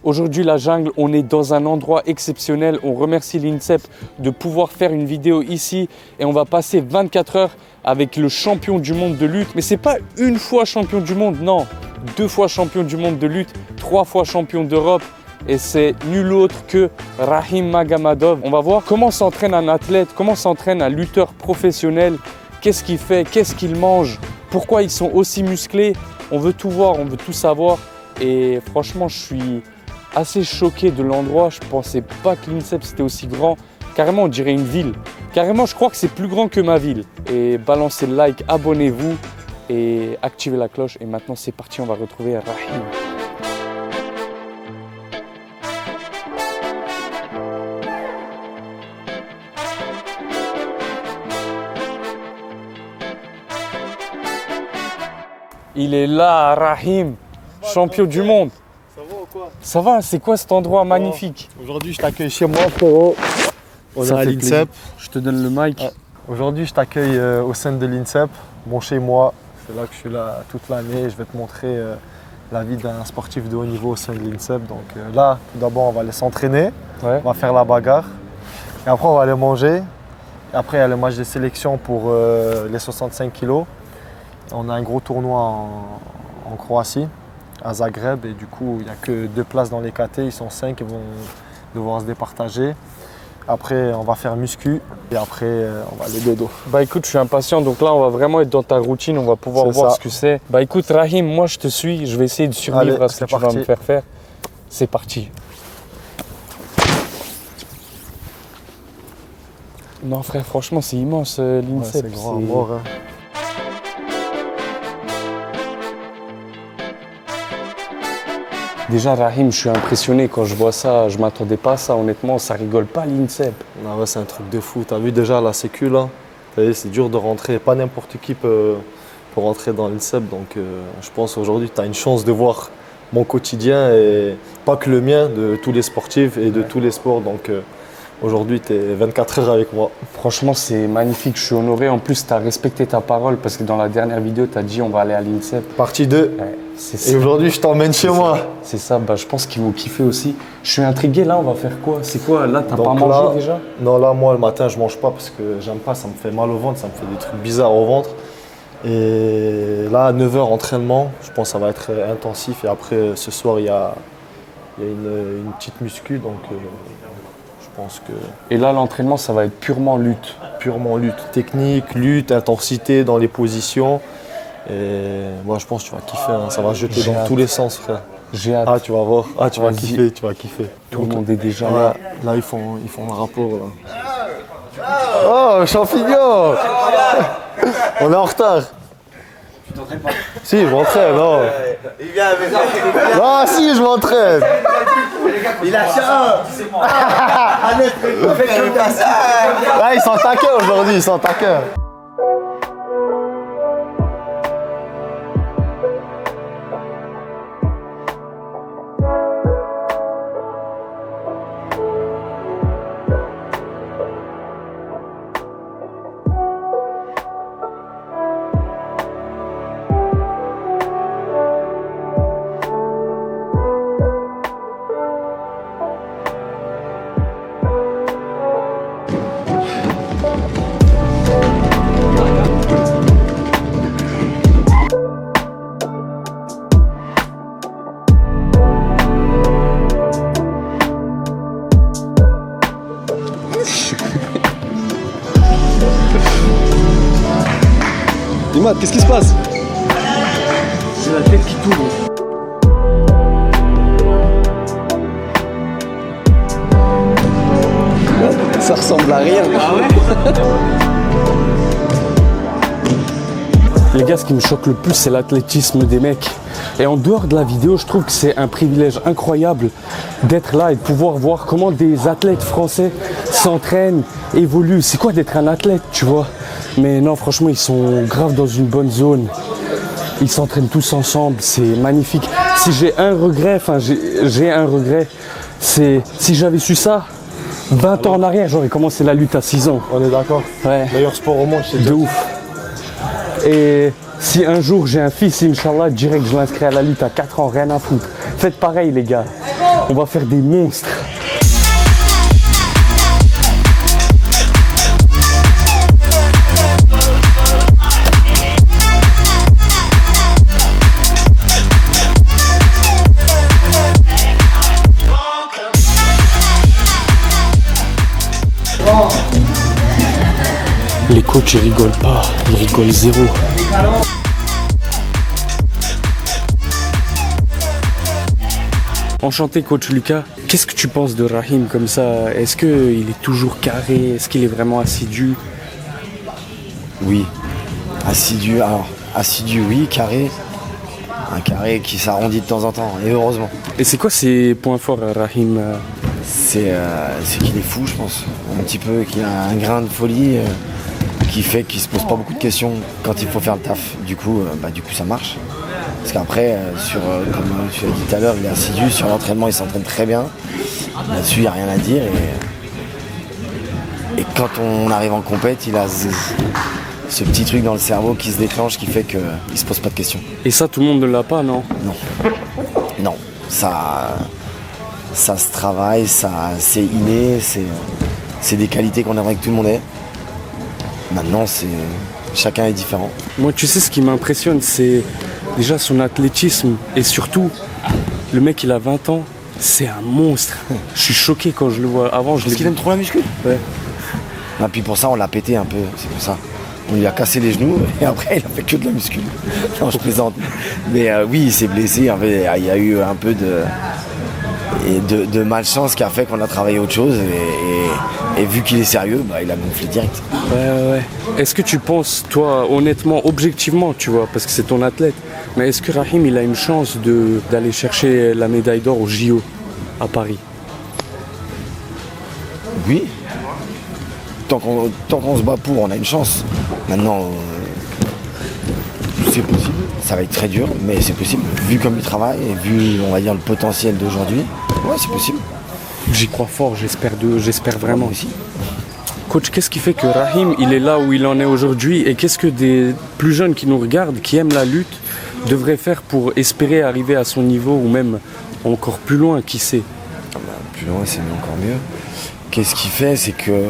Aujourd'hui, la jungle, on est dans un endroit exceptionnel. On remercie l'INSEP de pouvoir faire une vidéo ici et on va passer 24 heures avec le champion du monde de lutte. Mais c'est pas une fois champion du monde, non. 2 fois champion du monde de lutte, 3 fois champion d'Europe. Et c'est nul autre que Rahim Magomadov. On va voir comment s'entraîne un athlète, comment s'entraîne un lutteur professionnel, qu'est-ce qu'il fait, qu'est-ce qu'il mange, pourquoi ils sont aussi musclés. On veut tout voir, on veut tout savoir. Et franchement, je suis assez choqué de l'endroit. Je ne pensais pas que l'INSEP c'était aussi grand. Carrément, on dirait une ville. Carrément, je crois que c'est plus grand que ma ville. Et balancez le like, abonnez-vous et activez la cloche. Et maintenant, c'est parti, on va retrouver Rahim. Il est là, Rahim, champion du monde. Ça va ou quoi? Ça va, c'est quoi cet endroit magnifique? Aujourd'hui, je t'accueille chez moi, frérot. On est à l'INSEP. Je te donne le mic. Ouais. Aujourd'hui, je t'accueille au sein de l'INSEP, mon chez moi. C'est là que je suis là toute l'année. Je vais te montrer la vie d'un sportif de haut niveau au sein de l'INSEP. Donc là, tout d'abord, on va aller s'entraîner. Ouais. On va faire la bagarre. Et après, on va aller manger. Et après, il y a le match de sélection pour les 65 kilos. On a un gros tournoi en Croatie, à Zagreb, et du coup, il n'y a que 2 places dans les KT, ils sont 5, ils vont devoir se départager. Après, on va faire muscu, et après, on va aller dodo. Bah écoute, je suis impatient, donc là, on va vraiment être dans ta routine, on va pouvoir voir ce que c'est. Bah écoute, Rahim, moi, je te suis, je vais essayer de survivre à ce que tu vas me faire faire. C'est parti. Non, frère, franchement, c'est immense, l'INSEP. Ouais, c'est grand à mort, hein. Déjà, Rahim, je suis impressionné quand je vois ça. Je ne m'attendais pas à ça, honnêtement. Ça rigole pas, l'INSEP. Ah ouais, c'est un truc de fou. Tu as vu déjà la sécu, là? C'est dur de rentrer. Pas n'importe qui peut rentrer dans l'INSEP. Donc, je pense aujourd'hui, tu as une chance de voir mon quotidien et pas que le mien, de tous les sportifs et de tous les sports. Donc, aujourd'hui, tu es 24 heures avec moi. Franchement, c'est magnifique. Je suis honoré. En plus, tu as respecté ta parole parce que dans la dernière vidéo, tu as dit on va aller à l'INSEP. Partie 2. Ouais, et aujourd'hui, je t'emmène chez moi. C'est ça. Bah, je pense qu'ils vont kiffer aussi. Je suis intrigué. Là, on va faire quoi? C'est quoi? Là, t'as pas là, mangé déjà? Non, là, moi, le matin, je mange pas parce que j'aime pas. Ça me fait mal au ventre. Ça me fait des trucs bizarres au ventre. Et là, à 9h, entraînement. Je pense que ça va être intensif. Et après, ce soir, il y a une petite muscu. Donc, je pense que... Et là, l'entraînement, ça va être purement lutte. Purement lutte. Technique, lutte, intensité dans les positions. Et moi, je pense que tu vas kiffer. Hein. Ça va jeter dans tous les sens, frère. J'ai hâte. Ah, tu vas voir. Ah, tu vas kiffer, tu vas kiffer. Tout le monde est déjà là. là. Là, ils font le rapport, là. Oh, champignon. On est en retard. Tu t'entraînes pas? Si, je m'entraîne, non. Il vient avec ça. Ah, si, je m'entraîne. Il a ça. Allez, fais comme ça. Ah, ils sont taquins aujourd'hui, ils sont taquins. Imad, qu'est-ce qui se passe? C'est la tête qui tourne. Ça ressemble à rien. Ah ouais? Les gars, ce qui me choque le plus, c'est l'athlétisme des mecs. Et en dehors de la vidéo, je trouve que c'est un privilège incroyable d'être là et de pouvoir voir comment des athlètes français s'entraînent, évoluent. C'est quoi d'être un athlète, tu vois? Mais non, franchement, ils sont grave dans une bonne zone. Ils s'entraînent tous ensemble, c'est magnifique. Si j'ai un regret, c'est si j'avais su ça 20 ans en arrière, j'aurais commencé la lutte à 6 ans. On est d'accord? Ouais. Meilleur sport au monde, je sais. De ouf. Et si un jour j'ai un fils, Inch'Allah, direct je l'inscris à la lutte à 4 ans, rien à foutre. Faites pareil les gars. On va faire des monstres. Les coachs ils rigolent pas, ils rigolent zéro. Enchanté coach Lucas, qu'est-ce que tu penses de Rahim comme ça? Est-ce qu'il est toujours carré? Est-ce qu'il est vraiment assidu? Oui, assidu, alors assidu oui, carré. Un carré qui s'arrondit de temps en temps, et heureusement. Et c'est quoi ses points forts Rahim? C'est qu'il est fou, je pense. Un petit peu, qu'il a un grain de folie qui fait qu'il se pose pas beaucoup de questions quand il faut faire le taf. Du coup, ça marche. Parce qu'après, comme tu l'as dit tout à l'heure, il est assidu. Sur l'entraînement, il s'entraîne très bien. Là-dessus, il n'y a rien à dire. Et quand on arrive en compète, il a ce petit truc dans le cerveau qui se déclenche, qui fait qu'il ne se pose pas de questions. Et ça, tout le monde ne l'a pas, non? Non. Ça se travaille, c'est inné, c'est des qualités qu'on aimerait que tout le monde ait. Maintenant, chacun est différent. Moi, tu sais, ce qui m'impressionne, c'est déjà son athlétisme. Et surtout, le mec, il a 20 ans, c'est un monstre. Je suis choqué quand je le vois. Avant, Parce qu'il aime trop la muscu. Ouais. Et puis pour ça, on l'a pété un peu, c'est pour ça. On lui a cassé les genoux et après, il a fait que de la muscu. Non, je plaisante. Mais oui, il s'est blessé. En fait, il y a eu un peu de malchance qui a fait qu'on a travaillé autre chose. Et vu qu'il est sérieux, il a gonflé direct. Ouais. Est-ce que tu penses, toi, honnêtement, objectivement, tu vois, parce que c'est ton athlète, mais est-ce que Rahim, il a une chance d'aller chercher la médaille d'or au JO à Paris? Oui. Tant qu'on se bat pour, on a une chance. Maintenant, c'est possible. Ça va être très dur, mais c'est possible. Vu comme il travaille et vu, on va dire, le potentiel d'aujourd'hui, ouais, c'est possible. J'y crois fort, j'espère vraiment. Moi aussi. Coach, qu'est-ce qui fait que Rahim, il est là où il en est aujourd'hui et qu'est-ce que des plus jeunes qui nous regardent, qui aiment la lutte, devraient faire pour espérer arriver à son niveau ou même encore plus loin, qui sait? Plus loin, c'est encore mieux. Qu'est-ce qu'il fait, c'est que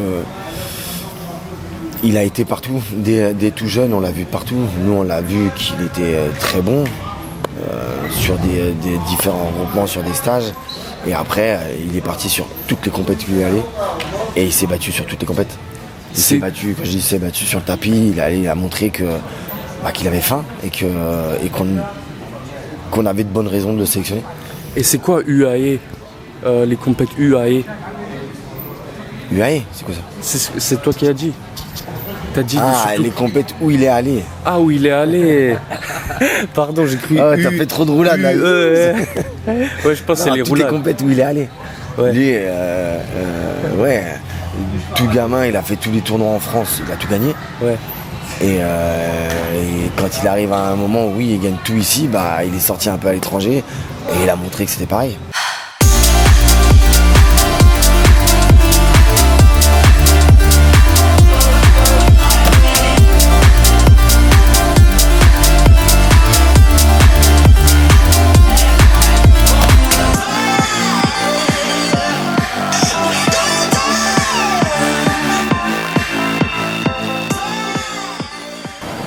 il a été partout, dès tout jeune, on l'a vu partout. Nous, on l'a vu qu'il était très bon sur des différents regroupements, sur des stages. Et après, il est parti sur toutes les compétitions où il est allé. Et il s'est battu sur toutes les compétitions. Il s'est battu, quand je dis il s'est battu sur le tapis, il a montré qu'il avait faim et qu'on avait de bonnes raisons de le sélectionner. Et c'est quoi UAE, les compétitions UAE? UAE, c'est quoi ça? C'est toi qui as dit. T'as dit surtout... les compètes où il est allé. Ah, où il est allé. Pardon, j'ai cru. Ah, t'as fait trop de roulades. Ouais, je pense que c'est les roulades. Toutes les compètes où il est allé. Ouais. Lui, tout gamin, il a fait tous les tournois en France, il a tout gagné. Ouais. Et quand il arrive à un moment où oui, il gagne tout ici, il est sorti un peu à l'étranger et il a montré que c'était pareil.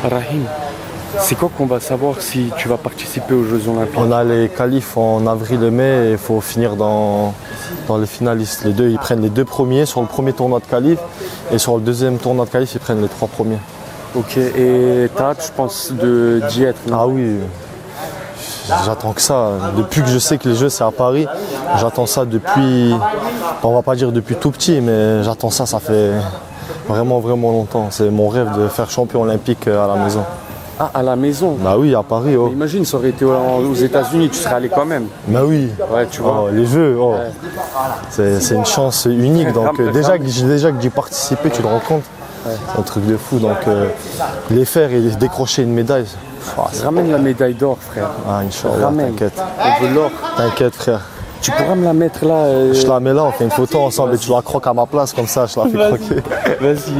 Rahim, c'est quoi qu'on va savoir si tu vas participer aux Jeux Olympiques? On a les qualifs en avril et mai et il faut finir dans les finalistes. Les deux, ils prennent les deux premiers sur le premier tournoi de qualif et sur le deuxième tournoi de qualif, ils prennent les trois premiers. Ok, et t'as hâte, je pense, d'y être? Ah oui, j'attends que ça. Depuis que je sais que les Jeux c'est à Paris, j'attends ça depuis, on va pas dire depuis tout petit, mais j'attends ça, ça fait vraiment longtemps. C'est mon rêve de faire champion olympique à la maison. Ah, à la maison? Bah oui, à Paris. Oh. Imagine, ça aurait été aux États-Unis, tu serais allé quand même. Bah oui. Ouais, tu vois. Oh, les Jeux, oh. Ouais. C'est une chance unique. Donc déjà que j'y participé, tu te rends compte. Ouais. C'est un truc de fou. Donc les faire et décrocher une médaille. Ramène la médaille d'or, frère. Ah, Inch'Allah, t'inquiète. On veut l'or. T'inquiète, frère. Tu pourras me la mettre là Je la mets là, on fait une photo ensemble et tu la croques à ma place comme ça, je la fais croquer. Vas-y,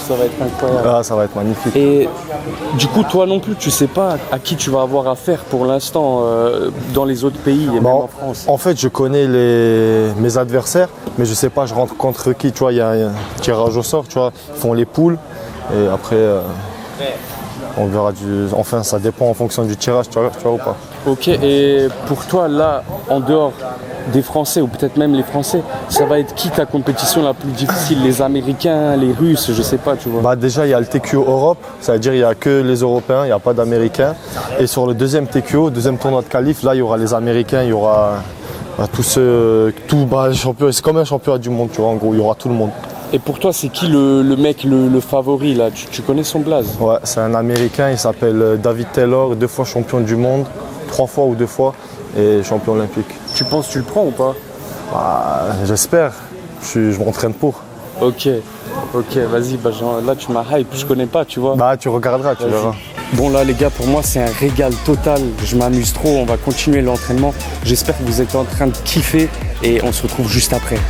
ça va être incroyable. Ah, ça va être magnifique. Et du coup, toi non plus, tu sais pas à qui tu vas avoir affaire pour l'instant dans les autres pays et même en France. En fait, je connais mes adversaires, mais je sais pas, je rentre contre qui. Tu vois, il y a un tirage au sort, tu vois, ils font les poules et après. On verra Enfin, ça dépend en fonction du tirage, tu vois ou pas. Ok, et pour toi, là, en dehors des Français, ou peut-être même les Français, ça va être qui ta compétition la plus difficile? Les Américains, les Russes, je sais pas, tu vois. Bah déjà, il y a le TQO Europe, ça veut dire il n'y a que les Européens, il n'y a pas d'Américains. Et sur le deuxième TQO, deuxième tournoi de qualif, là, il y aura les Américains, il y aura tous ceux... c'est comme un championnat du monde, tu vois, en gros, il y aura tout le monde. Et pour toi, c'est qui le mec, le favori, là? Tu connais son blaze? Ouais, c'est un Américain, il s'appelle David Taylor, 2 fois champion du monde, 3 fois ou 2 fois, et champion olympique. Tu penses que tu le prends ou pas? Bah, j'espère, je m'entraîne pour. Ok, vas-y, là tu m'as hype, je connais pas, tu vois. Bah, tu regarderas, tu verras. Bon là les gars, pour moi c'est un régal total, je m'amuse trop, on va continuer l'entraînement. J'espère que vous êtes en train de kiffer et on se retrouve juste après.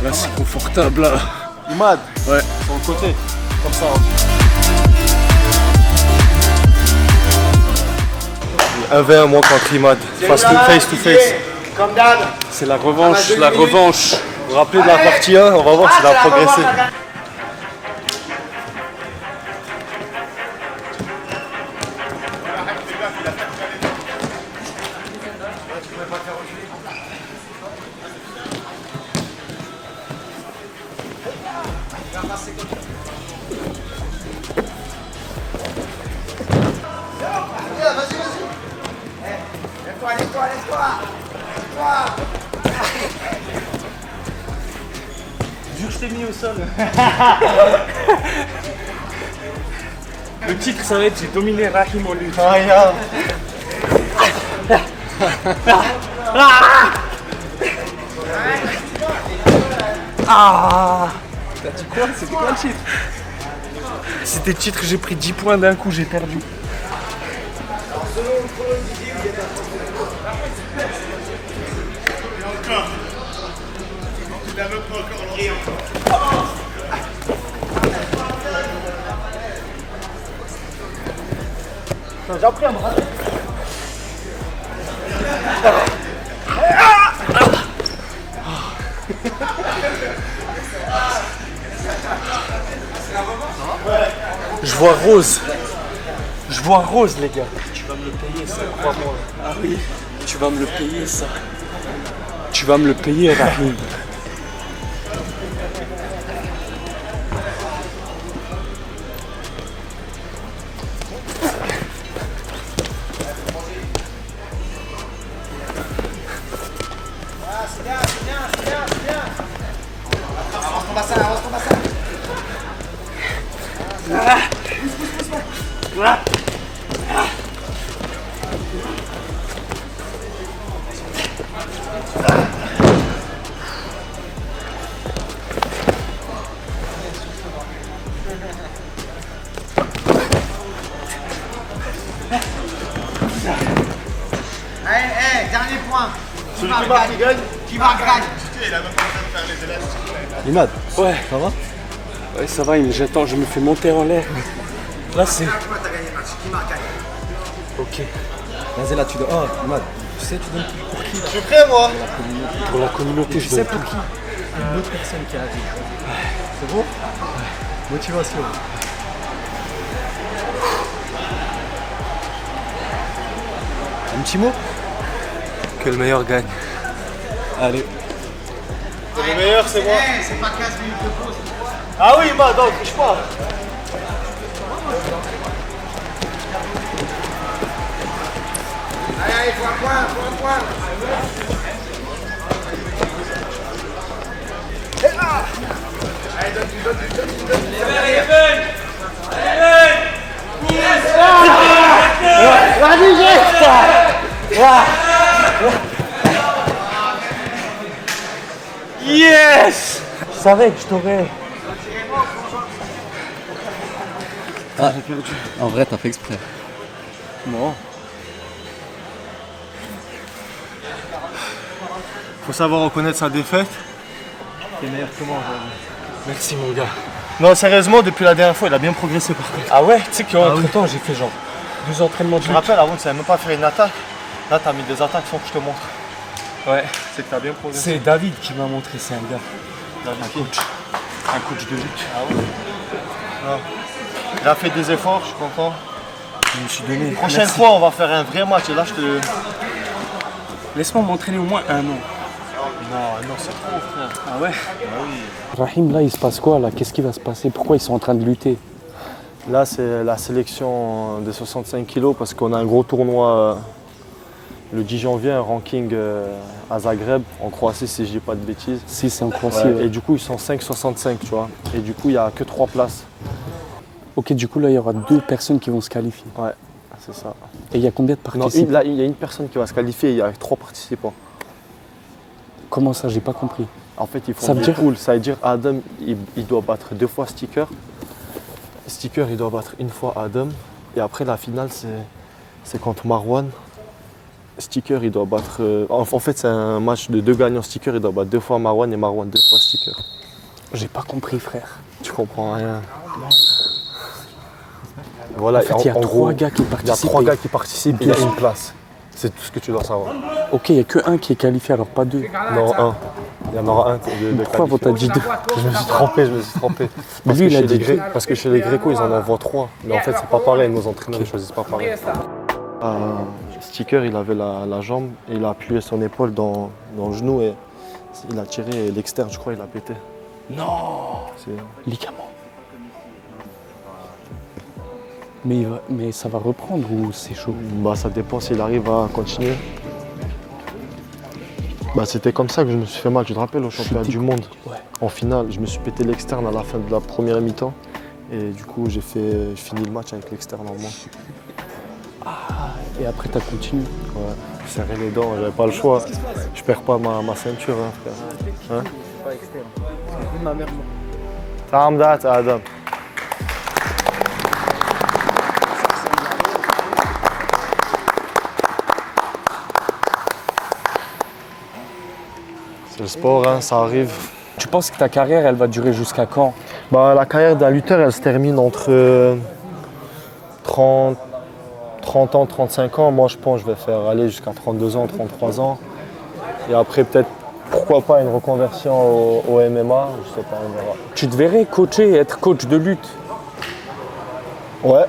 Là c'est confortable là. Imad, Ouais. sur le côté, comme ça. 1v1 moi contre Imad, face to face. C'est la revanche, la revanche. Vous vous rappelez de la partie 1, on va voir s'il a progressé. Vu que je t'ai mis au sol. Le titre ça va être j'ai dominé Rahim au lutte. T'as dit quoi? C'était quoi le titre? C'était le titre, j'ai pris 10 points d'un coup, j'ai perdu. J'ai appris à me rater. Je vois rose. Je vois rose les gars. Tu vas me le payer ça, crois-moi. Ah oui. Tu vas me le payer ça. Tu vas me le payer Rahim. Allez, dernier point. Celui qui marque, il gagne. Qui marque gagne. Imad, Ouais. ça va? Ouais ça va, j'attends, je me fais monter en l'air. Là c'est. Toi, t'as gagné le match. Qui marque gagne. Ok. Vas-y là, tu donnes. Oh, Imad, tu sais, tu donnes pour qui là? Je suis prêt, moi. Pour la communauté, Tu je sais donne pour tout. qui? Une autre personne qui a dit. C'est bon? Motivation. Un petit mot? Que le meilleur gagne. Allez. Le meilleur, c'est moi. C'est pas 15 minutes de pause. Ah oui, Imad, non, triche pas. Allez, faut un point, faut un point. Allez, donne. Vas-y, jette. Yes! Je savais que je t'aurais. Ah, j'ai perdu. En vrai, t'as fait exprès. Non. Faut savoir reconnaître sa défaite. T'es meilleur que moi aujourd'hui. Merci mon gars. Non, sérieusement, depuis la dernière fois, il a bien progressé par contre. Ah ouais? Tu sais qu'en Ah oui. temps j'ai fait genre 12 entraînements de Je me rappelle, avant, tu savais même pas faire une attaque. Là, t'as mis des attaques sans que je te montre. Ouais. C'est que t'as bien progressé. C'est David qui m'a montré, c'est un gars. David qui Un coach de lutte. Ah ouais. Non. Il a fait des efforts, je suis content. Je me suis donné. Prochaine Merci. fois, on va faire un vrai match et là, je te. Laisse-moi m'entraîner au moins un an. Non, c'est trop, frère. Ah ouais? Rahim, là il se passe quoi là? Qu'est-ce qui va se passer? Pourquoi ils sont en train de lutter? Là, c'est la sélection des 65 kilos parce qu'on a un gros tournoi le 10 janvier, un ranking à Zagreb, en Croatie, si je dis pas de bêtises. Si, c'est en Croatie. Ouais, Ouais. et du coup, ils sont 5,65, tu vois. Et du coup, il n'y a que 3 places. Ok, du coup là il y aura 2 personnes qui vont se qualifier. Ouais, c'est ça. Et il y a combien de Non, participants? là, il y a une personne qui va se qualifier, il y a 3 participants. Comment ça? J'ai pas compris. En fait, ils font Ça veut des dire- poules. Ça veut dire Adam, il doit battre 2 fois Sticker. Sticker, il doit battre 1 fois Adam. Et après, la finale, c'est contre Marwan. Sticker, il doit battre. En fait, c'est un match de 2 gagnants. Sticker, il doit battre 2 fois Marwan et Marwan 2 fois Sticker. J'ai pas compris, frère. Tu comprends rien. Voilà, En fait, il y a en 3 gros, gars qui il y a participent. 3 gars qui participent et il y a une place. C'est tout ce que tu dois savoir. Ok, il n'y a que un qui est qualifié, alors pas 2. Il y en aura un. Il y en aura un de Pourquoi vous t'as dit 2? Je me suis trompé. Parce, Lui, que il a chez dit les parce que chez les Grécos, ils en envoient 3. Mais en fait, c'est pas pareil. Nos entraîneurs ne choisissent pas pareil. Sticker, il avait la jambe et il a appuyé son épaule dans le genou et il a tiré et l'externe, je crois, il a pété. Non! C'est- Ligament. Mais ça va reprendre ou c'est chaud? Bah, ça dépend s'il arrive à continuer. Bah, c'était comme ça que je me suis fait mal. Tu te rappelles au championnat du monde? Ouais. En finale, je me suis pété l'externe à la fin de la première mi-temps. Et du coup, j'ai fini le match avec l'externe en moins. Et après t'as continué? Ouais, je serrais les dents, j'avais pas le choix. Je perds pas ma ceinture, hein, frère. Hein? Pas externe. Parce que vu ma mère. Tamdat, Adam. C'est le sport, hein, ça arrive. Tu penses que ta carrière, elle va durer jusqu'à quand? Bah, la carrière d'un lutteur, elle se termine entre 30 ans, 35 ans. Moi, je pense que je vais faire aller jusqu'à 32 ans, 33 ans. Et après, peut-être, pourquoi pas, une reconversion au MMA. Je sais pas, on verra. Tu te verrais coacher, être coach de lutte? Ouais.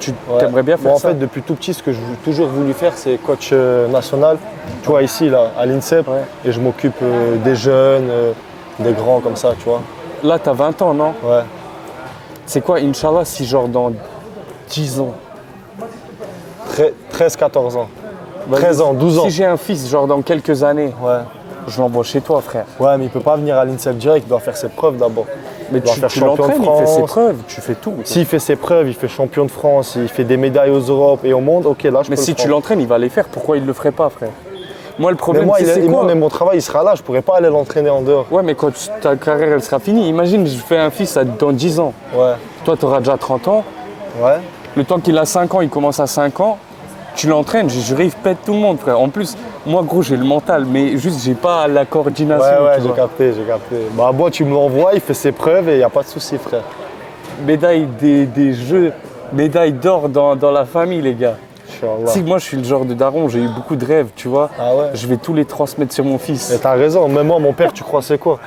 Tu Ouais. aimerais bien faire Moi, en ça? fait, depuis tout petit, ce que j'ai toujours voulu faire, c'est coach national. Tu vois, ici, là, à l'INSEP. Ouais. Et je m'occupe des jeunes, des grands, comme ça, tu vois. Là, t'as 20 ans, non? Ouais. C'est quoi, Inch'Allah, si genre dans 10 ans? 13, 14 ans. 13 ans, 12 ans. Si j'ai un fils, genre dans quelques années, Ouais. je l'envoie chez toi, frère. Ouais, mais il peut pas venir à l'INSEP direct, il doit faire ses preuves d'abord. Mais Il doit tu faire champion de l'entraînes, il fait ses France. preuves, tu fais tout. S'il fait ses preuves, il fait champion de France, il fait des médailles aux Europes et au monde, ok, là, je Mais peux si le tu prendre. l'entraînes, il va les faire. Pourquoi il le ferait pas, frère? Moi, le Mais problème, moi, c'est quoi? mais mon travail, il sera là, je pourrais pas aller l'entraîner en dehors. Ouais, mais quand ta carrière, elle sera finie, imagine, je fais un fils dans 10 ans. Ouais. Toi, tu auras déjà 30 ans. Ouais. Le temps qu'il a 5 ans, il commence à 5 ans. Tu l'entraînes, je jure, il pète tout le monde, frère. En plus, moi, gros, j'ai le mental, mais juste, j'ai pas la coordination. Ouais, tu j'ai vois. capté. Bah, moi, tu me l'envoies, il fait ses preuves et il n'y a pas de souci, frère. Médaille des jeux, médaille d'or dans la famille, les gars. Inch'Allah. Si moi, je suis le genre de daron, j'ai eu beaucoup de rêves, tu vois. Ah ouais. Je vais tous les transmettre sur mon Et fils. t'as raison, même moi, mon père, tu crois c'est quoi?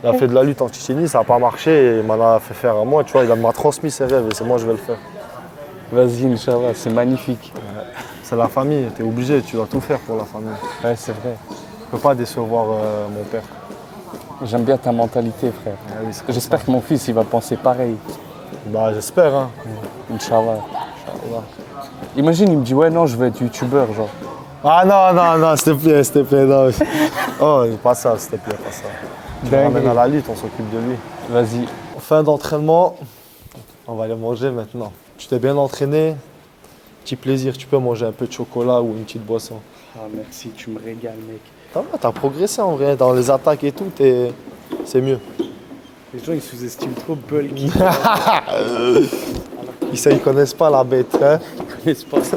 Il a fait de la lutte en Tchétchénie, ça n'a pas marché et il m'en a fait faire à moi, tu vois, il m'a transmis ses rêves et c'est moi je vais le faire. Vas-y, Inch'Allah, c'est magnifique. C'est la famille, t'es obligé, tu dois tout faire pour la famille. Ouais, c'est vrai. Je peux pas décevoir mon père. J'aime bien ta mentalité, frère. Ah oui, c'est comme J'espère que mon fils, il va penser pareil. ça. Bah j'espère, hein. Inch'Allah. Imagine, il me dit, ouais, non, je veux être youtubeur, genre. Ah non, s'il te plaît, non. Oh, pas ça, s'il te plaît, pas ça. Tu le ramènes à la lutte, on s'occupe de lui. Vas-y. Fin d'entraînement, on va aller manger maintenant. Tu t'es bien entraîné, petit plaisir. Tu peux manger un peu de chocolat ou une petite boisson. Ah merci, tu me régales mec. T'as progressé en vrai. Dans les attaques et tout, c'est mieux. Les gens ils sous-estiment trop Bulky. Ils connaissent pas la bête. Hein. Ils connaissent pas ça.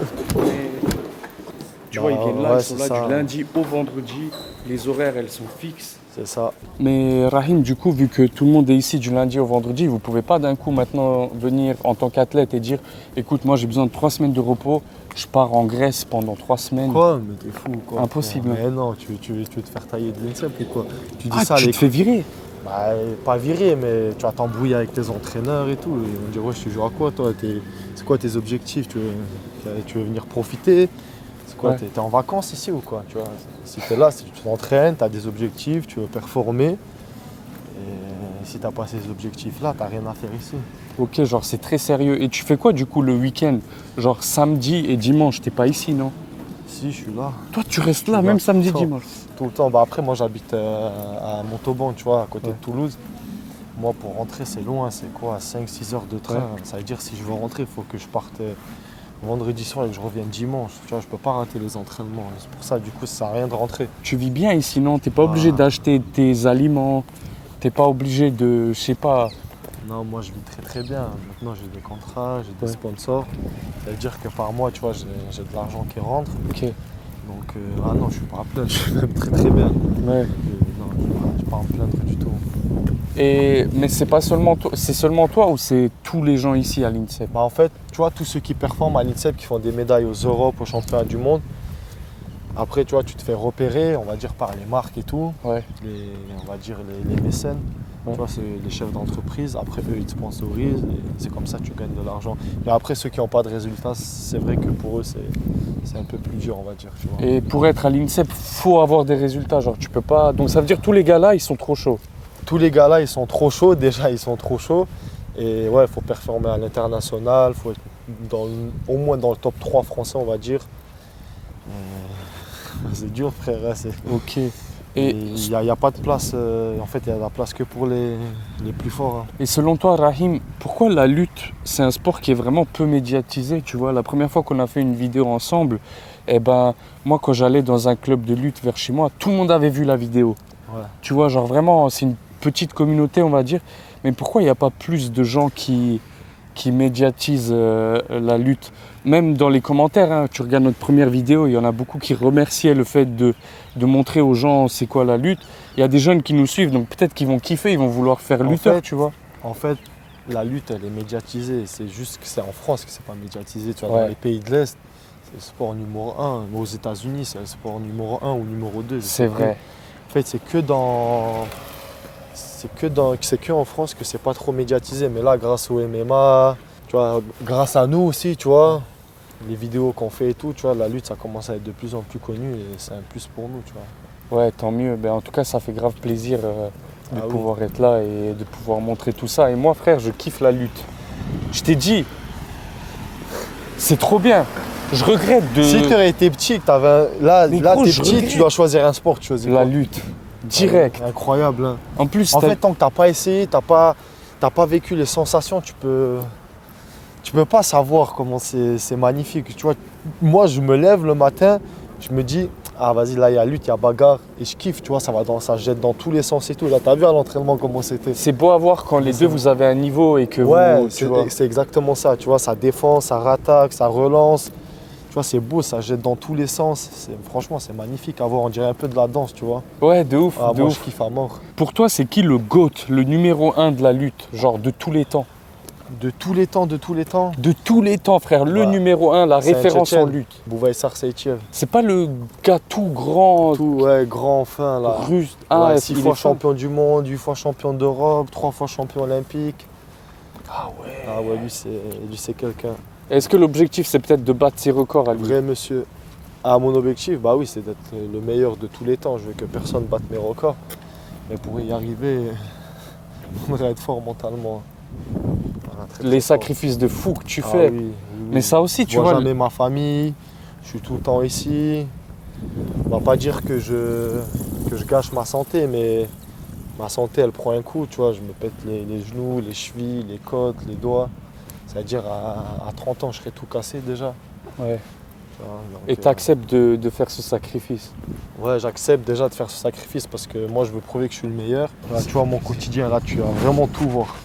Tu vois, ils viennent là, ouais, ils sont là c'est ça. du lundi au vendredi. Les horaires, elles sont fixes. C'est ça. Mais Rahim, du coup, vu que tout le monde est ici du lundi au vendredi, vous pouvez pas d'un coup maintenant venir en tant qu'athlète et dire écoute, moi j'ai besoin de 3 semaines de repos, je pars en Grèce pendant 3 semaines. Quoi? Mais t'es fou quoi. Impossible. Mais non, tu veux te faire tailler de l'INSEP ou quoi? Tu dis Ah, ça tu te fais virer? Bah, pas viré, mais tu vas t'embrouiller avec tes entraîneurs et tout. Ils vont dire ouais, tu joues à quoi toi? C'est quoi tes objectifs? Tu veux venir profiter? C'est quoi? Ouais. T'es en vacances ici ou quoi? Tu vois, si t'es là, si tu t'entraînes, t'as des objectifs, tu veux performer. Et si t'as pas ces objectifs-là, t'as rien à faire ici. Ok, genre c'est très sérieux. Et tu fais quoi du coup le week-end? Genre samedi et dimanche, t'es pas ici, non? Si, je suis là. Toi, tu restes là, Je même suis là samedi, tout le temps. dimanche. Tout le temps. Bah, après, moi, j'habite à Montauban, tu vois, à côté de Toulouse. Moi, pour rentrer, c'est loin. C'est quoi, 5-6 heures de train. Ouais. Ça veut dire, si je veux rentrer, il faut que je parte vendredi soir et que je revienne dimanche. Tu vois, je peux pas rater les entraînements. C'est pour ça, du coup, ça sert à rien de rentrer. Tu vis bien ici, non? T'es pas obligé d'acheter tes aliments. T'es pas obligé de, je sais pas. Non, moi, je vis très très bien. Maintenant, j'ai des contrats, j'ai des Ouais. sponsors. Ça veut dire que par mois, tu vois, j'ai de l'argent qui rentre. Ok. Donc, ah non, je suis pas à plaindre. Je suis même très très bien. Ouais. Non, je suis pas à me plaindre du tout. Mais c'est pas seulement toi, c'est seulement toi ou c'est tous les gens ici à l'INSEP? Bah en fait, tu vois, tous ceux qui performent à l'INSEP, qui font des médailles aux Europes, aux championnats du monde, après, tu vois, tu te fais repérer, on va dire, par les marques et tout, Ouais. on va dire les mécènes, Ouais. tu vois, c'est les chefs d'entreprise. Après, eux, ils te sponsorisent et c'est comme ça que tu gagnes de l'argent. Mais après, ceux qui n'ont pas de résultats, c'est vrai que pour eux, c'est un peu plus dur, on va dire. Tu vois. Et pour être à l'INSEP, faut avoir des résultats. Genre, tu peux pas. Donc ça veut dire que tous les gars là, ils sont trop chauds. Tous les gars là, ils sont trop chauds, déjà, ils sont trop chauds. Et ouais, il faut performer à l'international, il faut être au moins dans le top 3 français, on va dire. C'est dur, frère. Hein, Ok. Et Et, il n'y a pas de place, en fait, il y a la place que pour les plus forts. Hein. et selon toi, Rahim, pourquoi la lutte, c'est un sport qui est vraiment peu médiatisé? Tu vois, la première fois qu'on a fait une vidéo ensemble, eh ben, moi, quand j'allais dans un club de lutte vers chez moi, tout le monde avait vu la vidéo. Ouais. Tu vois, genre vraiment, c'est une petite communauté, on va dire. Mais pourquoi il n'y a pas plus de gens qui médiatisent la lutte? Même dans les commentaires, hein, tu regardes notre première vidéo, il y en a beaucoup qui remerciaient le fait de montrer aux gens c'est quoi la lutte. Il y a des jeunes qui nous suivent, donc peut-être qu'ils vont kiffer, ils vont vouloir faire lutteur, fait, tu vois. En fait, la lutte, elle est médiatisée. C'est juste que c'est en France que c'est pas médiatisé. Tu vois, Ouais. dans les pays de l'Est, c'est le sport numéro 1. Aux États-Unis, c'est le sport numéro 1 ou numéro 2. je sais C'est plus. vrai. En fait, c'est que en France que c'est pas trop médiatisé. Mais là, grâce au MMA, tu vois, grâce à nous aussi, tu vois, les vidéos qu'on fait et tout, tu vois, la lutte, ça commence à être de plus en plus connu et c'est un plus pour nous, tu vois. Ouais, tant mieux. Ben, en tout cas, ça fait grave plaisir de Ah oui. pouvoir être là et de pouvoir montrer tout ça. Et moi, frère, je kiffe la lutte. Je t'ai dit, c'est trop bien. Je regrette de Si tu aurais été petit, que là Mais gros, t'es je petit, regrette. tu dois choisir un sport, tu choisis la quoi? lutte. Direct. Incroyable. Hein. En plus, En t'as- fait, tant que t'as pas essayé, t'as pas vécu les sensations, tu peux pas savoir comment c'est magnifique. Tu vois, moi, je me lève le matin, je me dis, ah vas-y, là, il y a lutte, il y a bagarre, et je kiffe, tu vois, ça jette dans tous les sens et tout. Là, t'as vu à l'entraînement comment c'était? c'est beau à voir quand les deux vous avez un niveau et que Ouais, vous, tu vois. c'est exactement ça, tu vois, ça défend, ça rattaque, ça relance. Tu vois, c'est beau, ça jette dans tous les sens. Franchement, c'est magnifique à voir, on dirait un peu de la danse, tu vois. Ouais, de ouf, Ah, de moi, ouf. je kiffe à mort. Pour toi, c'est qui le GOAT, le numéro 1 de la lutte, genre de tous les temps? De tous les temps, de tous les temps. De tous les temps, frère, le Ouais. numéro 1, la C'est un référence en Tchétchène. lutte. Bouvaï Sarsaïtiev. C'est pas le gars tout grand, Tout, ouais, grand, fin, là. russe. Ouais, Ah, 6 il fois est champ. champion du monde, 8 fois champion d'Europe, 3 fois champion olympique. Ah ouais. Ah ouais, lui c'est quelqu'un. Est-ce que l'objectif, c'est peut-être de battre ses records à lui? Vrai monsieur. Ah, mon objectif, bah oui, c'est d'être le meilleur de tous les temps. Je veux que personne batte mes records. Mais pour y arriver, on devrait être fort mentalement. Voilà, très, très Les fort. sacrifices de fou que tu Ah fais. oui, oui, Mais ça aussi, je tu vois vois. jamais ma famille, je suis tout le temps ici. On va pas dire que je gâche ma santé, mais ma santé elle prend un coup, tu vois, je me pète les genoux, les chevilles, les côtes, les doigts. C'est-à-dire à 30 ans je serais tout cassé déjà. Ouais. Tu vois, donc, Et tu acceptes de faire ce sacrifice. Ouais, j'accepte déjà de faire ce sacrifice parce que moi, je veux prouver que je suis le meilleur. Là, tu vois, mon quotidien, là, tu vas vraiment tout voir.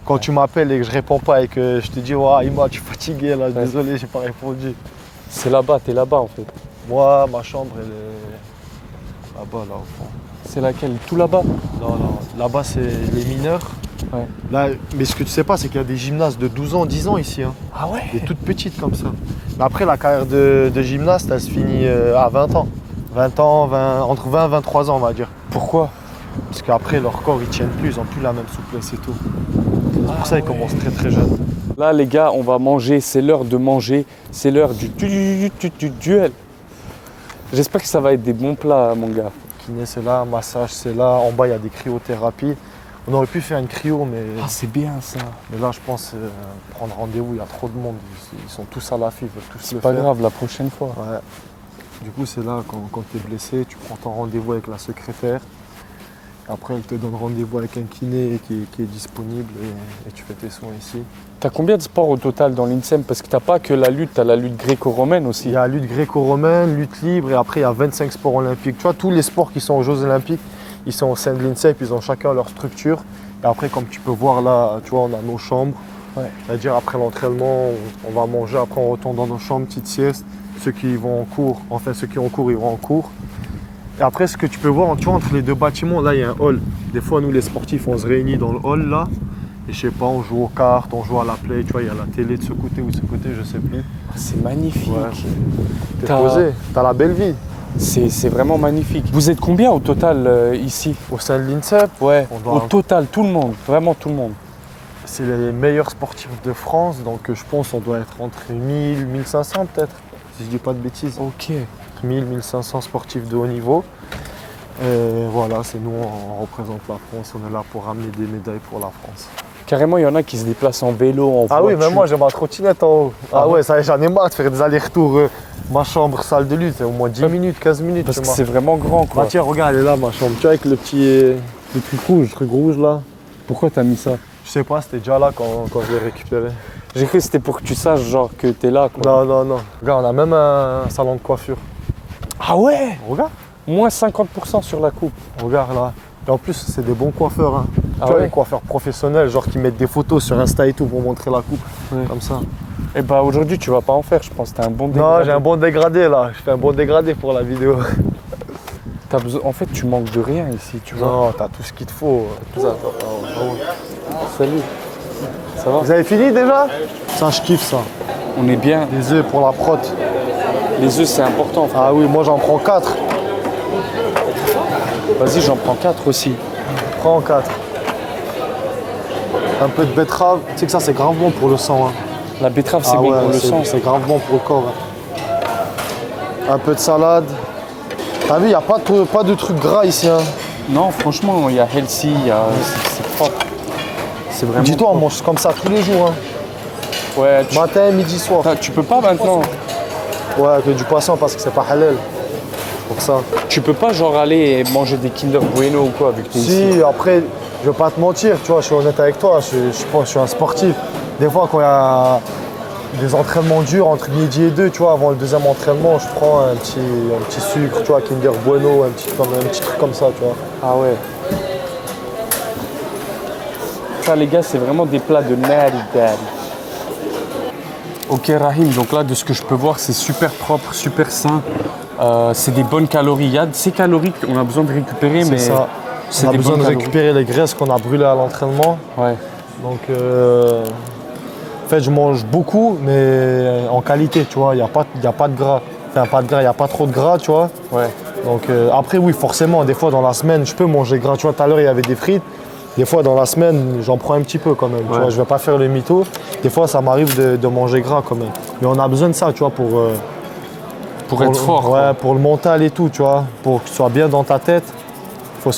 Quand tu m'appelles et que je réponds pas et que je te dis, ouais, Ima, tu es fatigué, là, désolé, j'ai pas répondu. C'est là-bas, t'es là-bas en fait. Moi, ma chambre, elle est là-bas, là, au fond. C'est laquelle? Tout là-bas? Non, non, là-bas, c'est les mineurs. Ouais. Là, mais ce que tu sais pas, c'est qu'il y a des gymnastes de 12 ans, 10 ans ici. Hein. Ah ouais? Des toutes petites comme ça. Mais après, la carrière de gymnaste, elle se finit à 20 ans. 20 ans, entre 20 et 23 ans, on va dire. Pourquoi? Parce qu'après, leur corps, ils tiennent plus, ils n'ont plus la même souplesse et tout. C'est pour ça qu'ils commencent très très jeunes. Là les gars, on va manger, c'est l'heure de manger, c'est l'heure du duel. J'espère que ça va être des bons plats mon gars. Kiné, c'est là, massage, c'est là. En bas, il y a des cryothérapies. On aurait pu faire une cryo, mais, Ah c'est bien ça. mais là, je pense prendre rendez-vous, il y a trop de monde. Ils sont tous à l'affût, ils veulent tous C'est le pas faire. grave, la prochaine fois. Ouais. Du coup, c'est là, quand tu es blessé, tu prends ton rendez-vous avec la secrétaire. Après, elle te donne rendez-vous avec un kiné qui est disponible et tu fais tes soins ici. T'as combien de sports au total dans l'INSEM? Parce que t'as pas que la lutte, t'as la lutte gréco-romaine aussi. Il y a lutte gréco-romaine, lutte libre et après, il y a 25 sports olympiques. Tu vois, tous les sports qui sont aux Jeux olympiques, ils sont au sein de l'INSEP, ils ont chacun leur structure. Et après, comme tu peux voir là, tu vois, on a nos chambres. Ouais. C'est-à-dire, après l'entraînement, on va manger, après on retourne dans nos chambres, petite sieste. Ceux qui vont en cours, enfin ceux qui ont cours, ils vont en cours. Et après, ce que tu peux voir, tu vois, entre les deux bâtiments, là, il y a un hall. Des fois, nous, les sportifs, on se réunit dans le hall, là. Et je sais pas, on joue aux cartes, on joue à la play, tu vois, il y a la télé de ce côté ou de ce côté, je sais plus. C'est magnifique. Ouais, t'es T'as- posé, t'as la belle vie. C'est vraiment magnifique. Vous êtes combien au total ici? Au sein de l'INSEP, Ouais, On doit- au total, tout le monde, vraiment tout le monde. c'est les meilleurs sportifs de France, donc je pense qu'on doit être entre 1000, 1500 peut-être, si je dis pas de bêtises. Ok. 1000, 1500 sportifs de haut niveau. Et voilà, c'est nous, on représente la France, on est là pour ramener des médailles pour la France. Carrément, il y en a qui se déplacent en vélo, en Ah oui, voiture. même moi j'ai ma trottinette en haut. Ah Ah ouais ouais, ça y est, j'en ai marre de faire des allers-retours. Ma chambre, salle de lutte, c'est au moins 10 minutes, 15 minutes. Parce chez que moi. c'est vraiment grand quoi. Bah tiens, regarde, elle est là ma chambre. Tu vois, avec le truc rouge là. Pourquoi t'as mis ça? Je sais pas, c'était déjà là quand je l'ai récupéré. J'ai cru que c'était pour que tu saches genre que t'es là quoi. Non, non, non. Regarde, on a même un salon de coiffure. Ah ouais? Regarde, Moins 50% sur la coupe. regarde là. Et en plus, c'est des bons coiffeurs. Hein. Ah Tu vois, ouais? les coiffeurs professionnels, genre qui mettent des photos sur Insta et tout pour montrer la coupe. Ouais. Comme ça. Et bah aujourd'hui tu vas pas en faire, je pense. T'as un bon Non, dégradé. j'ai un bon dégradé là. Je fais un bon dégradé pour la vidéo. T'as besoin... En fait, tu manques de rien ici, tu vois. Non, t'as tout ce qu'il te faut. Salut. Ça va? Vous avez fini déjà? Ça, je kiffe ça. On est bien. Des œufs pour la prot. Les œufs, c'est important. Frère. Ah oui, moi j'en prends 4. Vas-y, j'en prends 4 aussi. Prends 4. Un peu de betterave. Tu sais que ça, c'est grave bon pour le sang. Hein. La betterave, c'est Ah bon ouais, pour le sang. c'est grave bon pour le corps. Hein. Un peu de salade. T'as vu, il n'y a pas de trucs gras ici. Hein. Non, franchement, il y a healthy, c'est propre. C'est vraiment. Dis-toi, on mange comme ça tous les jours. Hein. Ouais, Matin, midi, soir. tu peux pas maintenant. Ouais, avec du poisson parce que c'est pas halal. Pour ça. Tu peux pas genre aller et manger des Kinder Bueno ou quoi avec tes ici. Si, après, je vais pas te mentir, tu vois, je suis honnête avec toi, je suis un sportif. Des fois, quand il y a des entraînements durs entre midi et 2, tu vois, avant le deuxième entraînement, je prends un petit sucre, tu vois, Kinder Bueno, un petit truc comme ça, tu vois. Ah ouais. Ça les gars, c'est vraiment des plats de Natty Daddy. Ok Rahim, donc là de ce que je peux voir, c'est super propre, super sain. C'est des bonnes calories. Il y a de ces calories qu'on a besoin de récupérer, mais C'est ça. c'est On a des besoin bonnes de calories. récupérer les graisses qu'on a brûlées à l'entraînement. Ouais. Donc, en fait, je mange beaucoup, mais en qualité, tu vois, il n'y a pas de gras. Enfin, pas de gras, il n'y a pas trop de gras, tu vois. Ouais. Donc après, oui, forcément, des fois dans la semaine, je peux manger gras. Tu vois, tout à l'heure, il y avait des frites. Des fois, dans la semaine, j'en prends un petit peu quand même. Tu Ouais. vois, je ne vais pas faire le mytho. Des fois, ça m'arrive de manger gras quand même. Mais on a besoin de ça, tu vois, pour Pour être fort. Ouais, quoi. pour le mental et tout, tu vois. Pour que tu sois bien dans ta tête. Faut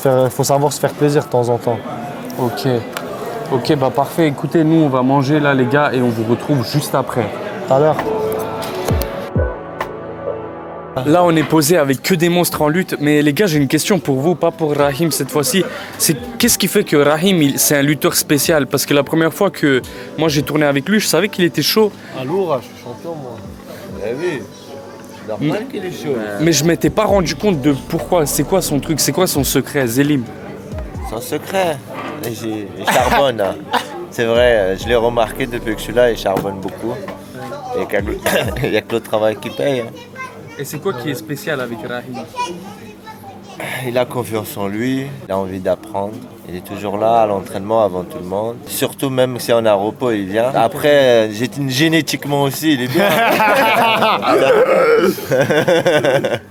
savoir se faire plaisir de temps en temps. Ok. Ok, bah parfait. Écoutez, nous, on va manger là, les gars, et on vous retrouve juste après. Tout à l'heure. Là, on est posé avec que des monstres en lutte. Mais les gars, j'ai une question pour vous, pas pour Rahim cette fois-ci. C'est qu'est-ce qui fait que Rahim, c'est un lutteur spécial? Parce que la première fois que moi j'ai tourné avec lui, je savais qu'il était chaud. À lourd, je suis champion, moi. oui, c'est normal qu'il est chaud. Mais je m'étais pas rendu compte de pourquoi, c'est quoi son truc, c'est quoi son secret, Zélim? Son secret, il charbonne. Hein. C'est vrai, je l'ai remarqué depuis que je suis là, il charbonne beaucoup. Et il n'y a que le travail qui paye. Hein. Et c'est quoi qui est spécial avec Rahim? Il a confiance en lui, il a envie d'apprendre. Il est toujours là à l'entraînement avant tout le monde. Surtout même si on a repos, il vient. Après, génétiquement aussi, il est bien.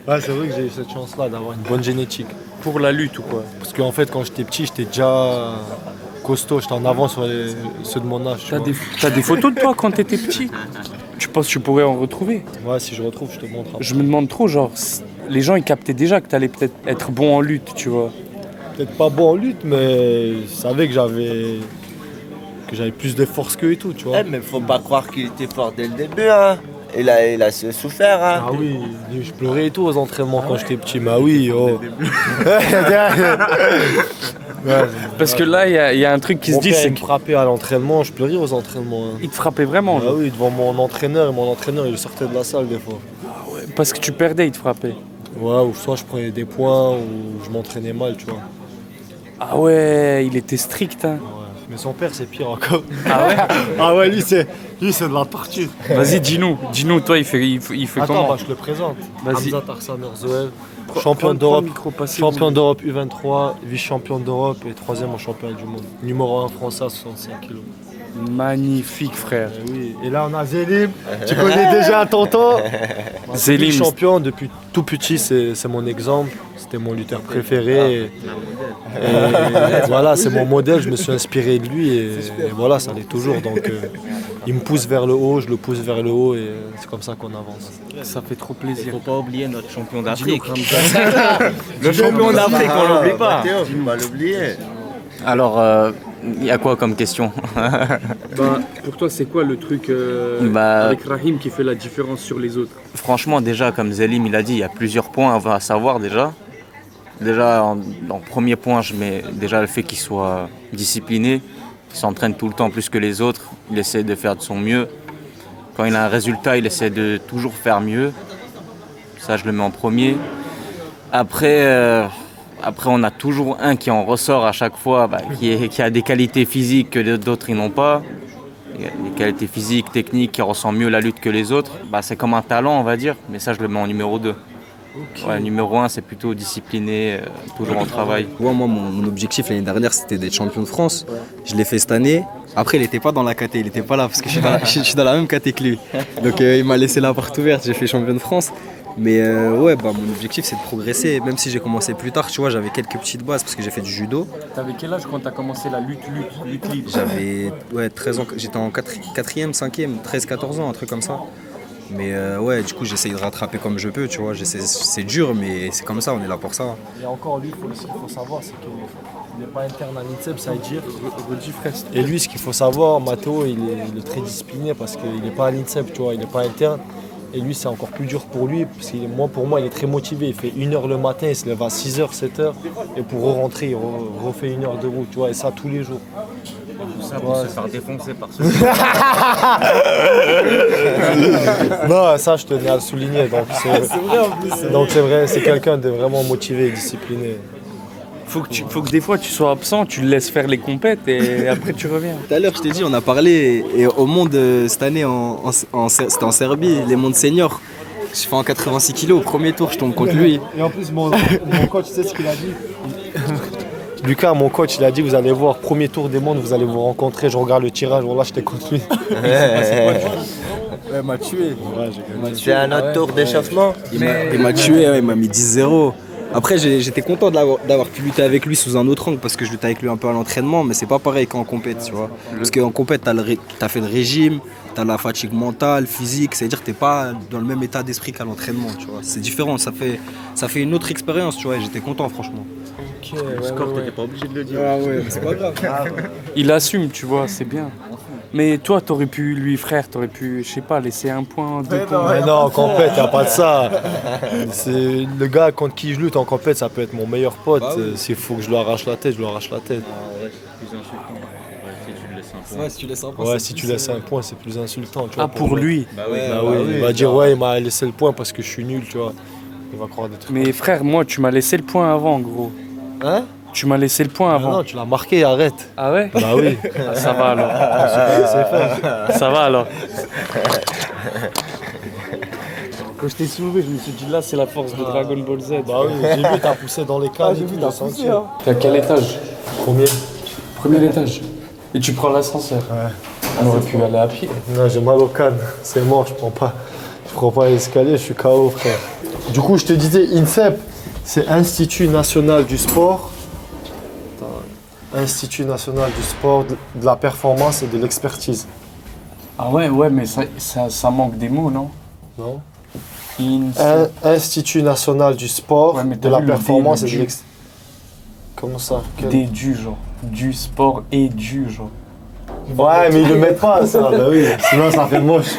Ouais, c'est vrai que j'ai eu cette chance-là d'avoir une bonne génétique. Pour la lutte ou quoi? Parce qu'en fait, quand j'étais petit, j'étais déjà costaud, j'étais en avance sur ceux de mon âge. tu vois. T'as des photos de toi quand t'étais petit? Tu penses que tu pourrais en retrouver? Ouais, si je retrouve, je te montre. Je me demande trop, genre, les gens ils captaient déjà que t'allais peut-être être bon en lutte, tu vois. Peut-être pas bon en lutte, mais je savais que j'avais plus de force qu'eux et tout, tu vois. Mais faut pas croire qu'il était fort dès le début. Hein. Il a souffert. Hein. Ah oui, je pleurais et tout aux entraînements quand j'étais petit, mais oui, oh. Parce que là, il y a un truc qui se dit, c'est qu'il me frappait à l'entraînement, je pleurais aux entraînements. Hein. qu'il te frappait vraiment. Ah Genre. oui, devant mon entraîneur, et mon entraîneur il sortait de la salle des fois. Parce que tu perdais, il te frappait. Ouais, ou soit je prenais des points, ou je m'entraînais mal, tu vois. Ah ouais, il était strict. Hein. Ouais. Mais son père c'est pire encore. Ah ouais? Ah ouais, lui c'est de la torture. Vas-y, dis-nous, toi, il fait Attends, comment? bah, je le présente. Vas-y. Hamza Tarsamer Zoel, champion d'Europe, champion d'Europe U23, vice-champion d'Europe et troisième en championnat du monde. Numéro 1 français à 65 kg. Magnifique, frère. Oui. Et là on a Zélim, tu connais déjà tonton. Zélim, champion depuis tout petit, c'est mon exemple. C'était mon lutteur préféré. Et voilà, c'est mon modèle, je me suis inspiré de lui et voilà, ça l'est toujours. Donc il me pousse vers le haut, je le pousse vers le haut et c'est comme ça qu'on avance. ça fait trop plaisir. Faut pas oublier notre champion d'Afrique. Le champion d'Afrique, on l'oublie pas. Faut pas l'oublier. Alors, il y a quoi comme question? Bah, pour toi, c'est quoi le truc avec Rahim qui fait la différence sur les autres? Franchement, déjà, comme Zélim il a dit, il y a plusieurs points à savoir déjà. Déjà, en premier point, je mets déjà le fait qu'il soit discipliné, qu'il s'entraîne tout le temps plus que les autres. Il essaie de faire de son mieux. Quand il a un résultat, il essaie de toujours faire mieux. Ça, je le mets en premier. Après, on a toujours un qui en ressort à chaque fois, qui a des qualités physiques que d'autres ils n'ont pas. Il a des qualités physiques, techniques, qui ressent mieux la lutte que les autres. C'est comme un talent, on va dire, mais ça, je le mets en numéro 2. Okay. Ouais, numéro 1, c'est plutôt discipliné, toujours en travail. Ouais, moi, mon objectif l'année dernière, c'était d'être champion de France. Je l'ai fait cette année. Après, il n'était pas dans la KT, il n'était pas là parce que je suis dans la même KT que lui. Donc, il m'a laissé la porte ouverte, j'ai fait champion de France. Mais mon objectif, c'est de progresser. Même si j'ai commencé plus tard, tu vois, j'avais quelques petites bases parce que j'ai fait du judo. T'avais quel âge quand t'as commencé la lutte libre? J'avais 13 ans, j'étais en 4e, 5e, 13-14 ans, un truc comme ça. Mais du coup, j'essaye de rattraper comme je peux, tu vois. C'est dur, mais c'est comme ça, on est là pour ça. Et encore, lui, ce qu'il faut savoir, c'est qu'il n'est pas interne à l'INSEP, ça veut dire. Et lui, ce qu'il faut savoir, Matteo, il est très discipliné parce qu'il n'est pas à l'INSEP, tu vois, il n'est pas interne. Et lui, c'est encore plus dur pour lui, parce que pour moi, il est très motivé. Il fait 1h le matin, il se lève à 6h, 7h, et pour rentrer, il refait 1 heure de route, tu vois, et ça tous les jours. Tout ça pour se faire défoncer par ce Non, ça, je tenais à le souligner. Donc, c'est vrai en plus. Donc, c'est vrai, c'est quelqu'un de vraiment motivé et discipliné. Faut que des fois tu sois absent, tu le laisses faire les compètes et après tu reviens. Tout à l'heure, je t'ai dit, on a parlé et au monde cette année, c'était en Serbie, les mondes seniors. Je fais en 86 kilos, au premier tour, je tombe contre lui. Et en plus, mon coach, tu sais ce qu'il a dit? Lucas, mon coach, il a dit, vous allez voir, premier tour des mondes, vous allez vous rencontrer, je regarde le tirage, voilà, j'étais contre lui. Il m'a tué. C'est un autre tour d'échauffement. Il m'a tué, il m'a mis 10-0. Après, j'étais content d'avoir pu lutter avec lui sous un autre angle parce que je luttais avec lui un peu à l'entraînement, mais c'est pas pareil qu'en compète, tu vois. Parce qu'en compète, t'as fait le régime, t'as la fatigue mentale, physique, c'est-à-dire que t'es pas dans le même état d'esprit qu'à l'entraînement, tu vois. C'est différent, ça fait une autre expérience, tu vois, et j'étais content, franchement. Okay, le score, t'étais pas obligé de le dire. Ah ouais, c'est pas grave. Il assume, tu vois, c'est bien. Mais toi, t'aurais pu, t'aurais pu, je sais pas, laisser 1 point, 2 points. Mais non, en compète, y a pas de ça. C'est le gars contre qui je lutte en compète, ça peut être mon meilleur pote. S'il faut que je lui arrache la tête, je lui arrache la tête. Ah ouais, c'est plus insultant. Ouais, si tu le laisses un Ouais, si tu laisses un point. Ouais, c'est si plus, tu laisses un point, c'est plus insultant. Tu vois, Ah, pour lui. Bah ouais, Bah oui, il va dire ouais, il m'a laissé le point parce que je suis nul, tu vois. Il va croire des trucs. Mais frère, moi, tu m'as laissé le point avant, gros. Hein? Tu m'as laissé le point Ah avant. non, tu l'as marqué, arrête. Ah ouais? Bah oui. Ah, ça va alors. C'est fait. Ça va alors. Quand je t'ai soulevé, je me suis dit là, c'est la force de Dragon Ball Z. Bah oui, j'ai vu, t'as poussé dans les câbles. j'ai vu, t'as poussé, hein. T'es à quel étage? Premier. Premier étage. Et tu prends l'ascenseur? Ouais. On aurait pu aller à pied. Non, j'ai mal au canne. C'est mort, je prends pas l'escalier, je suis KO, frère. Du coup, je te disais, INSEP, c'est Institut National du Sport. Attends, Institut National du Sport, de la performance et de l'expertise. Ah ouais, mais ça manque des mots, non? Non? Institut National du Sport, Ouais, mais de t'as la vu le performance D, et le de du. l'expertise. Comment ça? Quel- Des du, genre. Du sport et du, genre. Ouais, mais ils le mettent pas, ça. Bah oui, sinon ça fait moche.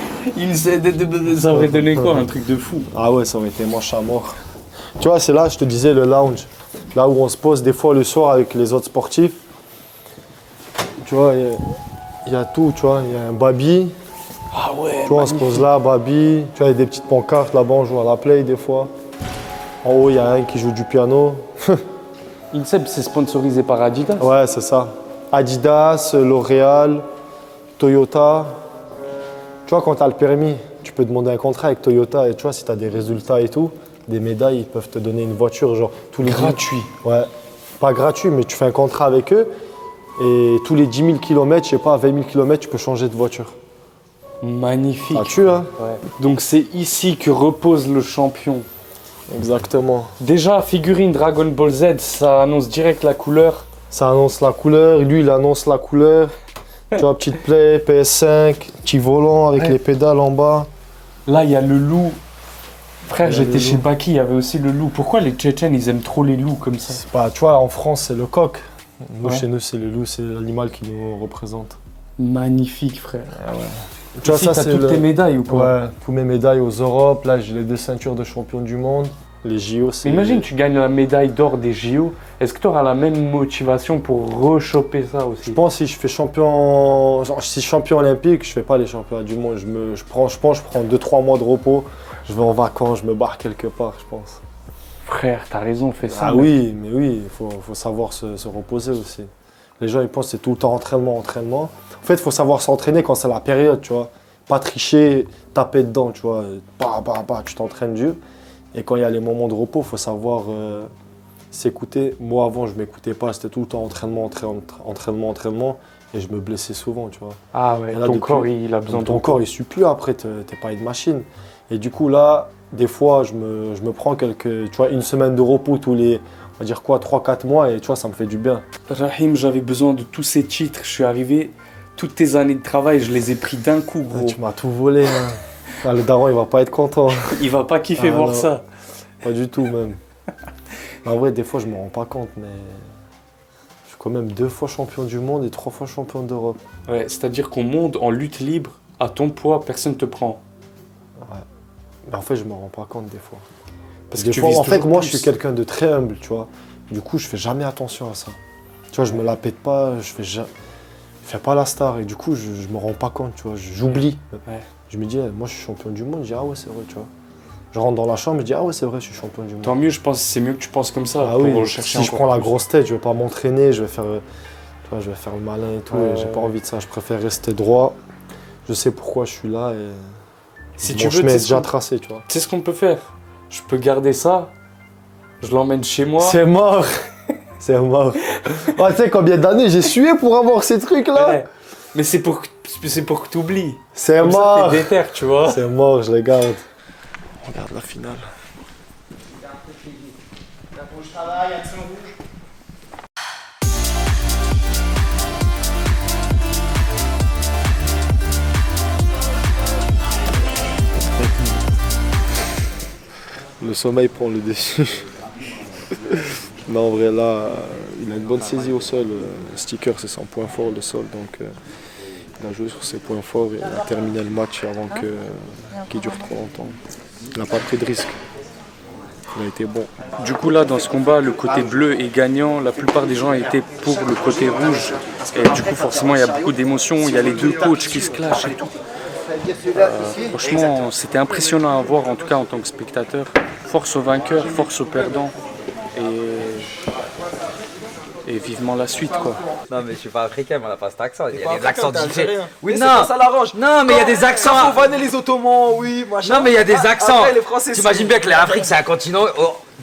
Ça aurait donné quoi? Un truc de fou. Ah ouais, ça aurait été moche à mort. Tu vois, c'est là, je te disais, le lounge. Là où on se pose des fois le soir avec les autres sportifs. Tu vois, il y a tout, tu vois. Il y a un baby. Ah ouais. Tu vois, on se pose là, baby. Tu vois, il y a des petites pancartes là-bas, on joue à la play des fois. En haut, il y a un qui joue du piano. INSEP, c'est sponsorisé par Adidas. Ouais, c'est ça. Adidas, L'Oréal, Toyota. Tu vois, quand tu as le permis, tu peux demander un contrat avec Toyota et tu vois, si tu as des résultats et tout, des médailles, ils peuvent te donner une voiture, genre tous les Gratuit. Ouais, pas gratuit, mais tu fais un contrat avec eux et tous les 10 000 km, je sais pas, 20 000 km, tu peux changer de voiture. Magnifique. Ça tue, hein? Donc c'est ici que repose le champion. Exactement. Déjà, figurine Dragon Ball Z, ça annonce direct la couleur. Ça annonce la couleur, lui il annonce la couleur. Tu vois, petite play, PS5, petit volant avec les pédales en bas. Là, il y a le loup. Frère, Il y a j'étais le chez loup. Baki, il y avait aussi le loup. Pourquoi les Tchétchènes, ils aiment trop les loups comme ça? Bah, tu vois, en France, c'est le coq. Nous, Ouais. chez nous, c'est le loup, c'est l'animal qui nous représente. Magnifique, frère. Tu vois, Ici, ça, t'as c'est toutes le- tes médailles ou pas? Ouais, tous mes médailles aux Europes. Là, j'ai les 2 ceintures de champion du monde. Les JO, c'est. Imagine, tu gagnes la médaille d'or des JO. Est-ce que tu auras la même motivation pour rechoper ça aussi? Je pense que si je fais champion, genre, si je suis champion olympique, je fais pas les championnats du monde. Je pense que je prends 2-3 mois de repos. Je vais en vacances, je me barre quelque part, je pense. Frère, t'as raison, fais ça. Ah mec. oui, mais oui, il faut savoir se reposer aussi. Les gens, ils pensent que c'est tout le temps entraînement. En fait, il faut savoir s'entraîner quand c'est la période, tu vois. Pas tricher, taper dedans, tu vois. Tu t'entraînes dur. Et quand il y a les moments de repos, il faut savoir s'écouter. Moi, avant, je ne m'écoutais pas. C'était tout le temps entraînement. Et je me blessais souvent, tu vois. Ah ouais, Et là, ton depuis- corps, il a besoin de Ton repos. corps, il ne suit plus après, t'es pas une machine. Et du coup, là, des fois, je me prends tu vois, une semaine de repos tous les, on va dire quoi, 3-4 mois, et tu vois, ça me fait du bien. Rahim, j'avais besoin de tous ces titres. Je suis arrivé, toutes tes années de travail, je les ai pris d'un coup, gros. Tu m'as tout volé. Hein. Ah, le daron, il va pas être content. Il va pas kiffer Ah, voir non. ça. Pas du tout, même. En vrai, des fois, je me rends pas compte, mais je suis quand même 2 fois champion du monde et 3 fois champion d'Europe. Ouais, c'est-à-dire qu'on monte en lutte libre, à ton poids, personne te prend. Mais en fait, je me rends pas compte des fois. Parce Des que tu fois, vises en fait, toujours moi, plus. je suis quelqu'un de très humble, tu vois. Du coup, je fais jamais attention à ça. Tu vois, je me la pète pas, je fais pas la star. Et du coup, je me rends pas compte, tu vois. J'oublie. Ouais. Je me dis, moi, je suis champion du monde. Je dis, ah ouais, c'est vrai, tu vois. Je rentre dans la chambre, je dis, ah ouais, c'est vrai, je suis champion du monde. Tant mieux, je pense, c'est mieux que tu penses comme ça. Ah pour oui, rechercher si je encore prends la plus. grosse tête, je vais pas m'entraîner, je vais faire le malin et tout. Ouais, et j'ai ouais, pas ouais. envie de ça. Je préfère rester droit. Je sais pourquoi je suis là et Si mon tu veux, chemin tu est sais déjà ce tracé, tu vois. Tu sais ce qu'on peut faire? Je peux garder ça, je l'emmène chez moi. C'est mort. C'est mort. Oh, tu sais combien d'années j'ai sué pour avoir ces trucs-là? Ouais. Mais c'est pour que tu oublies. C'est Comme ça, mort. t'es déter, tu vois. C'est mort, je les garde. Regarde la finale. Le sommeil prend le dessus. Non, en vrai, là, il a une bonne saisie au sol. Le sticker, c'est son point fort, le sol. Donc, il a joué sur ses points forts et il a terminé le match avant qu'il dure trop longtemps. Il n'a pas pris de risque. Il a été bon. Du coup là dans ce combat le côté bleu est gagnant, la plupart des gens étaient pour le côté rouge et du coup forcément il y a beaucoup d'émotions, il y a les deux coachs qui se clashent et tout. Franchement c'était impressionnant à voir en tout cas en tant que spectateur. Force aux vainqueurs, force aux perdants et vivement la suite quoi. Non mais je suis pas africain, mais on n'a pas cet accent. Il y a des Africain, accents t'es différents. algérien. Oui, Mais non, c'est pas ça l'arrange. non, mais il y a des accents. Faut vanner les Ottomans, oui, machin. Non mais il y a des accents. Après, les Français, T'imagines bien que l'Afrique c'est un continent.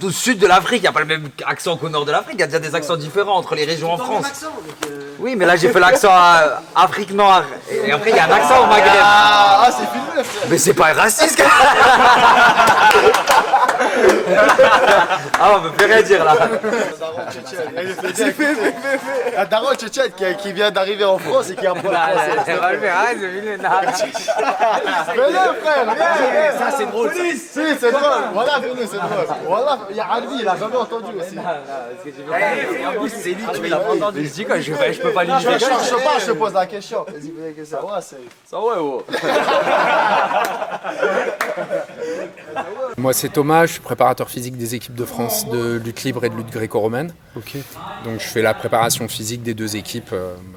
Au sud de l'Afrique, il n'y a pas le même accent qu'au nord de l'Afrique. Il y a déjà des accents différents entre les régions en France. Oui, mais là j'ai fait l'accent Afrique noire. Et après il y a un accent au Maghreb. Ah, c'est filmé, frère. Mais c'est pas raciste. Ah, on me fait rien dire là. Un daron tchétchène qui vient d'arriver en France et qui apprend le français. C'est pas le faire, hein, c'est le Venez frère, viens. Ça c'est drôle. Si, c'est drôle. Voilà, venez, c'est drôle. Voilà, il y a Albi, il a jamais entendu aussi. En plus, c'est lui qui l'a pas entendu. Je dis quoi, je peux pas lui Je cherche pas, je te pose la question. Vas-y, pose la question. Ouais, c'est... Ça ouais, oh. Moi c'est Thomas, je suis préparateur physique des équipes de France de lutte libre et de lutte gréco-romaine. Ok. Donc je fais la préparation physique des deux équipes.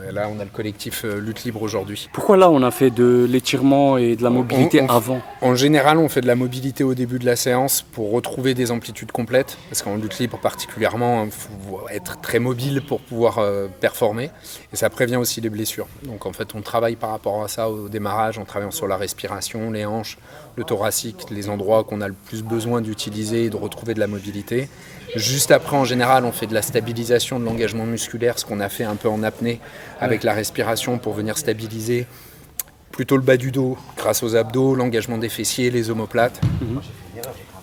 Et là on a le collectif lutte libre aujourd'hui. Pourquoi là on a fait de l'étirement et de la mobilité avant? En général on fait de la mobilité au début de la séance pour retrouver des amplitudes complètes. Parce qu'en lutte libre particulièrement, il faut être très mobile pour pouvoir performer. Et ça prévient aussi les blessures. Donc en fait on travaille par rapport à ça au démarrage, en travaillant sur la respiration, les hanches, le thoracique, les endroits qu'on a le plus besoin d'utiliser et de retrouver de la mobilité. Juste après, en général, on fait de la stabilisation de l'engagement musculaire, ce qu'on a fait un peu en apnée avec la respiration pour venir stabiliser plutôt le bas du dos grâce aux abdos, l'engagement des fessiers, les omoplates.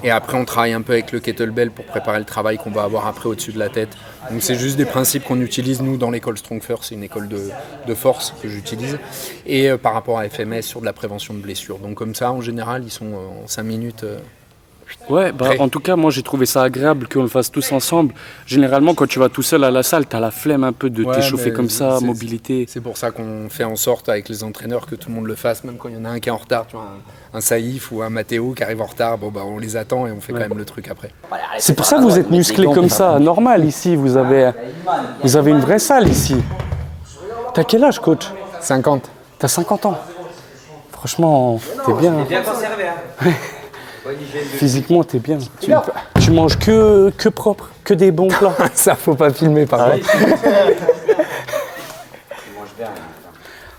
Et après, on travaille un peu avec le kettlebell pour préparer le travail qu'on va avoir après au-dessus de la tête. Donc c'est juste des principes qu'on utilise nous dans l'école StrongFirst, c'est une école de force que j'utilise. Et par rapport à FMS sur de la prévention de blessures. Donc comme ça, en général, ils sont en 5 minutes. Ouais, bah, en tout cas, moi j'ai trouvé ça agréable qu'on le fasse tous ensemble. Généralement, quand tu vas tout seul à la salle, t'as la flemme un peu de t'échauffer comme ça, mobilité. C'est pour ça qu'on fait en sorte avec les entraîneurs que tout le monde le fasse, même quand il y en a un qui est en retard, tu vois, un Saïf ou un Mathéo qui arrive en retard, bon, bah, on les attend et on fait quand même le truc après. C'est pour ça que vous êtes musclés comme ça, normal ici, vous avez une vraie salle ici. T'as quel âge, coach? 50. T'as 50 ans. Franchement, t'es bien. Bien conservé, hein. Physiquement, t'es bien. Tu manges que propre, que des bons plats. Ça, faut pas filmer par contre.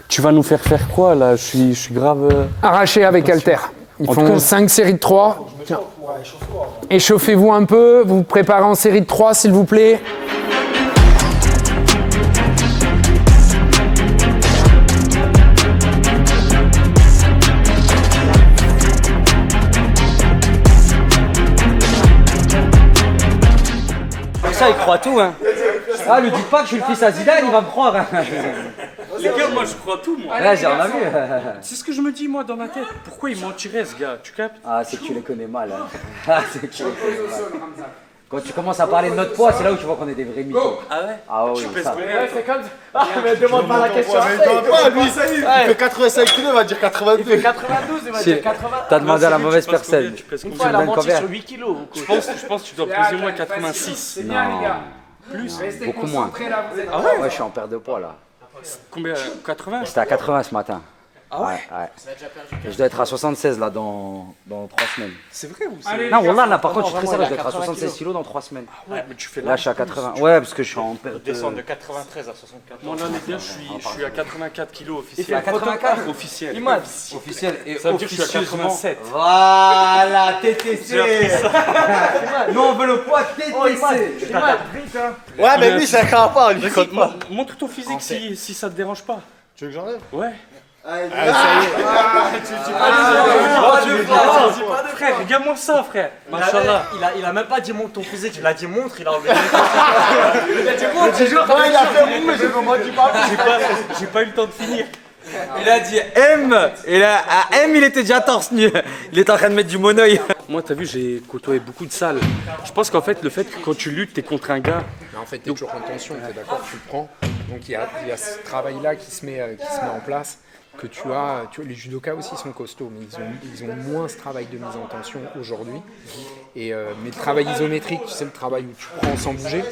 Tu vas nous faire quoi là? Je suis grave. Arraché avec halter. Ils En tout font cas, 5 séries de 3. Tiens. Échauffez-vous un peu, vous vous préparez en série de 3 s'il vous plaît. Ça, il croit tout, hein. Ah, lui dites pas que je suis le fils à Zidane, il va me croire. Hein. les gars, moi je crois tout, moi. Ouais, j'en ai vu. C'est ce que je me dis, moi, dans ma tête. Pourquoi il mentirait, ce gars? Tu captes? Ah, c'est que tu les connais mal. Hein. Ah, c'est que tu les connais mal. Quand tu commences à parler de notre poids, c'est là où tu vois qu'on est des vrais mythos. Ah ouais? Ah oui, Tu pèses ça. combien? C'est comme ça. Ah, mais demande pas la question. Mais demande pas, lui, il fait 85 kg, il va dire 82. Il fait 92, il va dire 80. T'as demandé à la mauvaise personne. Une fois, il a menti sur 8 kilos. Je pense que tu dois peser au moins 86. Non, Plus? beaucoup moins. Ah ouais? Ouais, je suis en perte de poids là. Combien? 80? J'étais à 80 ce matin. Ah ouais? Et je dois être à 76 là dans 3 semaines. C'est vrai ou c'est... Non, voilà, là par contre, je suis très sérieux, je dois être à 76 kilos dans 3 semaines. Ouais, mais tu fais Là, je suis à 80. Ouais, parce que je suis en perte. Descendre de 93 à 64. Moi, l'année dernière, je suis à 84 kilos officiel. à 84? Officiel. Officiel et Ça veut dire que je suis à 87. Voilà, TTC. Nous, on veut le poids TTC. Ouais, mais lui, c'est un carapat, lui. Vas-y, montre ton physique si ça te dérange pas. Tu veux que j'enlève? Ouais. Frère, regarde-moi ça, frère. Machallah. Il a même pas dit montre ton physique, il a dit montre, il a enlevé. Il a fait mou, mais je me dis pas. J'ai pas eu le temps de finir. Il a dit M. Et là, à M, il était déjà torse nu. Il était en train de mettre du monoeil. Moi, t'as vu, j'ai côtoyé beaucoup de salles. Je pense qu'en fait, le fait que quand tu luttes, t'es contre un gars. Mais en fait, t'es toujours en tension, t'es d'accord, tu le prends. Donc il y a ce travail-là qui se met en place. que tu as, les judokas aussi sont costauds, mais ils ont moins ce travail de mise en tension aujourd'hui. Mais le travail isométrique, tu sais, le travail où tu prends sans bouger,